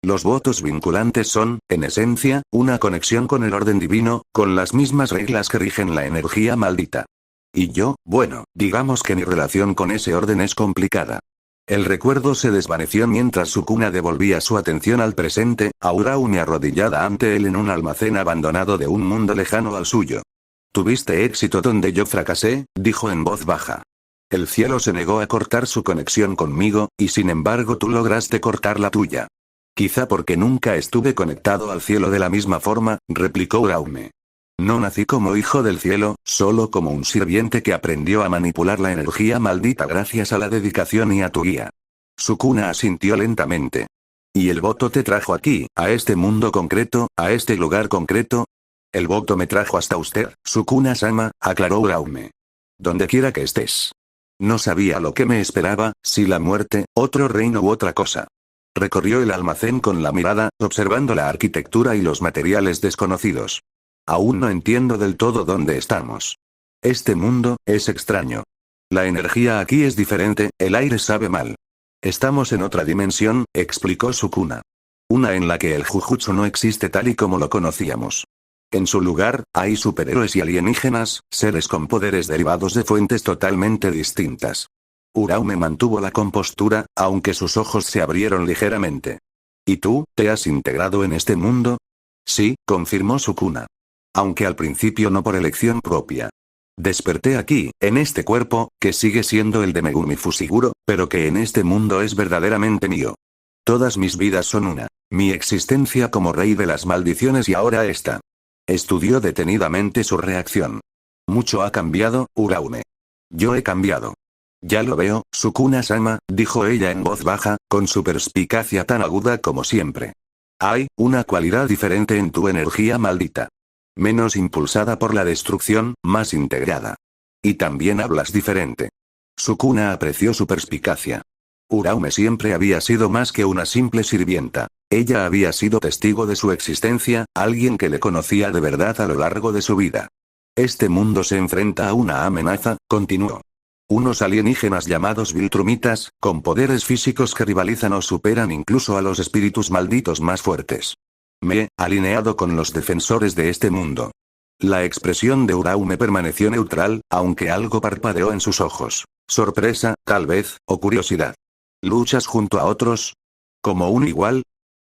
S1: Los votos vinculantes son, en esencia, una conexión con el orden divino, con las mismas reglas que rigen la energía maldita. Y yo, bueno, digamos que mi relación con ese orden es complicada. El recuerdo se desvaneció mientras Sukuna devolvía su atención al presente, a Uraume arrodillada ante él en un almacén abandonado de un mundo lejano al suyo. Tuviste éxito donde yo fracasé, dijo en voz baja. El cielo se negó a cortar su conexión conmigo, y sin embargo tú lograste cortar la tuya. Quizá porque nunca estuve conectado al cielo de la misma forma, replicó Uraume. No nací como hijo del cielo, solo como un sirviente que aprendió a manipular la energía maldita gracias a la dedicación y a tu guía. Sukuna asintió lentamente. ¿Y el voto te trajo aquí, a este mundo concreto, a este lugar concreto? El voto me trajo hasta usted, Sukuna-sama, aclaró Uraume. Donde quiera que estés. No sabía lo que me esperaba, si la muerte, otro reino u otra cosa. Recorrió el almacén con la mirada, observando la arquitectura y los materiales desconocidos. Aún no entiendo del todo dónde estamos. Este mundo, es extraño. La energía aquí es diferente, el aire sabe mal. Estamos en otra dimensión, explicó Sukuna. Una en la que el Jujutsu no existe tal y como lo conocíamos. En su lugar, hay superhéroes y alienígenas, seres con poderes derivados de fuentes totalmente distintas. Uraume mantuvo la compostura, aunque sus ojos se abrieron ligeramente. ¿Y tú, te has integrado en este mundo? Sí, confirmó Sukuna. Aunque al principio no por elección propia. Desperté aquí, en este cuerpo, que sigue siendo el de Megumi Fushiguro, pero que en este mundo es verdaderamente mío. Todas mis vidas son una. Mi existencia como rey de las maldiciones y ahora esta. Estudió detenidamente su reacción. Mucho ha cambiado, Uraume. Yo he cambiado. Ya lo veo, Sukuna-sama, dijo ella en voz baja, con su perspicacia tan aguda como siempre. Hay una cualidad diferente en tu energía maldita. Menos impulsada por la destrucción, más integrada. Y también hablas diferente. Sukuna apreció su perspicacia. Uraume siempre había sido más que una simple sirvienta. Ella había sido testigo de su existencia, alguien que le conocía de verdad a lo largo de su vida. Este mundo se enfrenta a una amenaza, continuó. Unos alienígenas llamados Viltrumitas, con poderes físicos que rivalizan o superan incluso a los espíritus malditos más fuertes. Me he alineado con los defensores de este mundo. La expresión de Uraume permaneció neutral, aunque algo parpadeó en sus ojos. Sorpresa, tal vez, o curiosidad. ¿Luchas junto a otros? ¿Como un igual?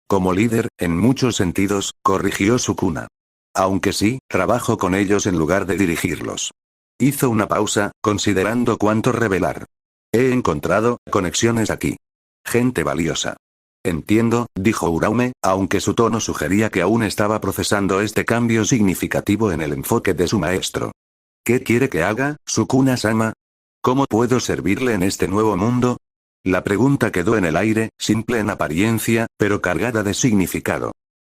S1: Como líder, en muchos sentidos, corrigió Sukuna. Aunque sí, trabajo con ellos en lugar de dirigirlos. Hizo una pausa, considerando cuánto revelar. He encontrado conexiones aquí. Gente valiosa. Entiendo, dijo Uraume, aunque su tono sugería que aún estaba procesando este cambio significativo en el enfoque de su maestro. ¿Qué quiere que haga, Sukuna-sama? ¿Cómo puedo servirle en este nuevo mundo? La pregunta quedó en el aire, simple en apariencia, pero cargada de significado.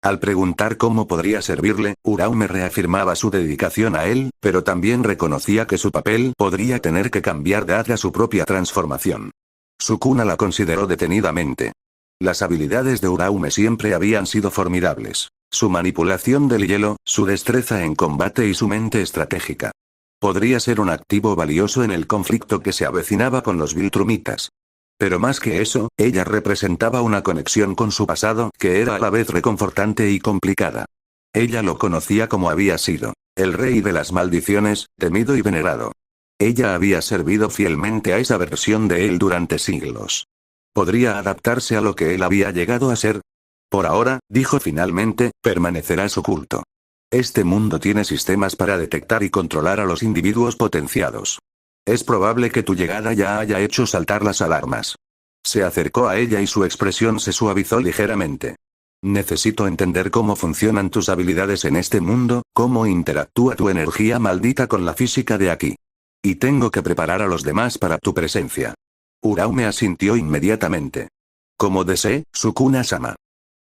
S1: Al preguntar cómo podría servirle, Uraume reafirmaba su dedicación a él, pero también reconocía que su papel podría tener que cambiar dada su propia transformación. Sukuna la consideró detenidamente. Las habilidades de Uraume siempre habían sido formidables. Su manipulación del hielo, su destreza en combate y su mente estratégica. Podría ser un activo valioso en el conflicto que se avecinaba con los Viltrumitas. Pero más que eso, ella representaba una conexión con su pasado que era a la vez reconfortante y complicada. Ella lo conocía como había sido. El rey de las maldiciones, temido y venerado. Ella había servido fielmente a esa versión de él durante siglos. ¿Podría adaptarse a lo que él había llegado a ser? Por ahora, dijo finalmente, permanecerás oculto. Este mundo tiene sistemas para detectar y controlar a los individuos potenciados. Es probable que tu llegada ya haya hecho saltar las alarmas. Se acercó a ella y su expresión se suavizó ligeramente. Necesito entender cómo funcionan tus habilidades en este mundo, cómo interactúa tu energía maldita con la física de aquí. Y tengo que preparar a los demás para tu presencia. Uraume asintió inmediatamente. Como desee, Sukuna-sama.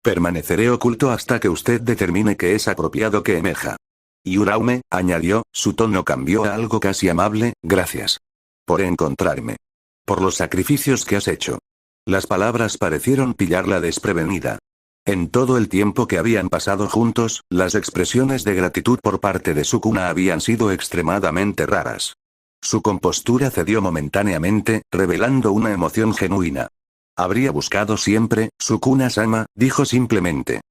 S1: Permaneceré oculto hasta que usted determine que es apropiado que emerja. Y Uraume, añadió, su tono cambió a algo casi amable, gracias. Por encontrarme. Por los sacrificios que has hecho. Las palabras parecieron pillarla desprevenida. En todo el tiempo que habían pasado juntos, las expresiones de gratitud por parte de Sukuna habían sido extremadamente raras. Su compostura cedió momentáneamente, revelando una emoción genuina. Habría buscado siempre, Sukuna-sama, dijo simplemente.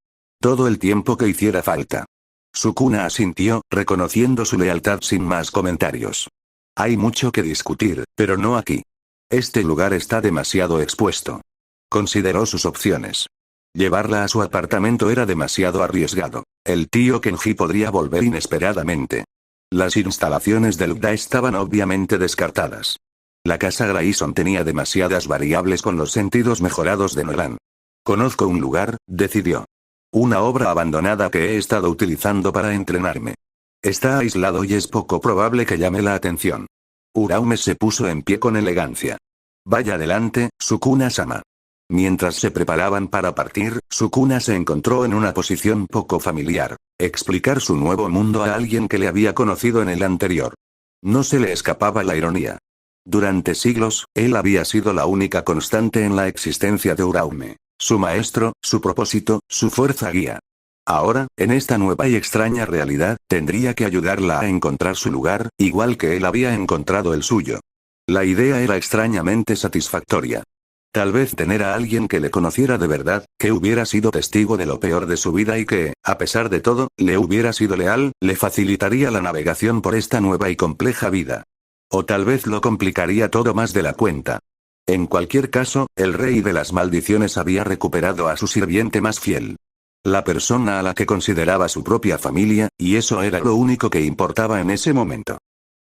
S1: Todo el tiempo que hiciera falta. Sukuna asintió, reconociendo su lealtad sin más comentarios. Hay mucho que discutir, pero no aquí. Este lugar está demasiado expuesto. Consideró sus opciones. Llevarla a su apartamento era demasiado arriesgado. El tío Kenji podría volver inesperadamente. Las instalaciones del UDA estaban obviamente descartadas. La casa Grayson tenía demasiadas variables con los sentidos mejorados de Nolan. Conozco un lugar, decidió. Una obra abandonada que he estado utilizando para entrenarme. Está aislado y es poco probable que llame la atención. Uraume se puso en pie con elegancia. Vaya adelante, Sukuna-sama. Mientras se preparaban para partir, Sukuna se encontró en una posición poco familiar. Explicar su nuevo mundo a alguien que le había conocido en el anterior. No se le escapaba la ironía. Durante siglos, él había sido la única constante en la existencia de Uraume. Su maestro, su propósito, su fuerza guía. Ahora, en esta nueva y extraña realidad, tendría que ayudarla a encontrar su lugar, igual que él había encontrado el suyo. La idea era extrañamente satisfactoria. Tal vez tener a alguien que le conociera de verdad, que hubiera sido testigo de lo peor de su vida y que, a pesar de todo, le hubiera sido leal, le facilitaría la navegación por esta nueva y compleja vida. O tal vez lo complicaría todo más de la cuenta. En cualquier caso, el rey de las maldiciones había recuperado a su sirviente más fiel. La persona a la que consideraba su propia familia, y eso era lo único que importaba en ese momento.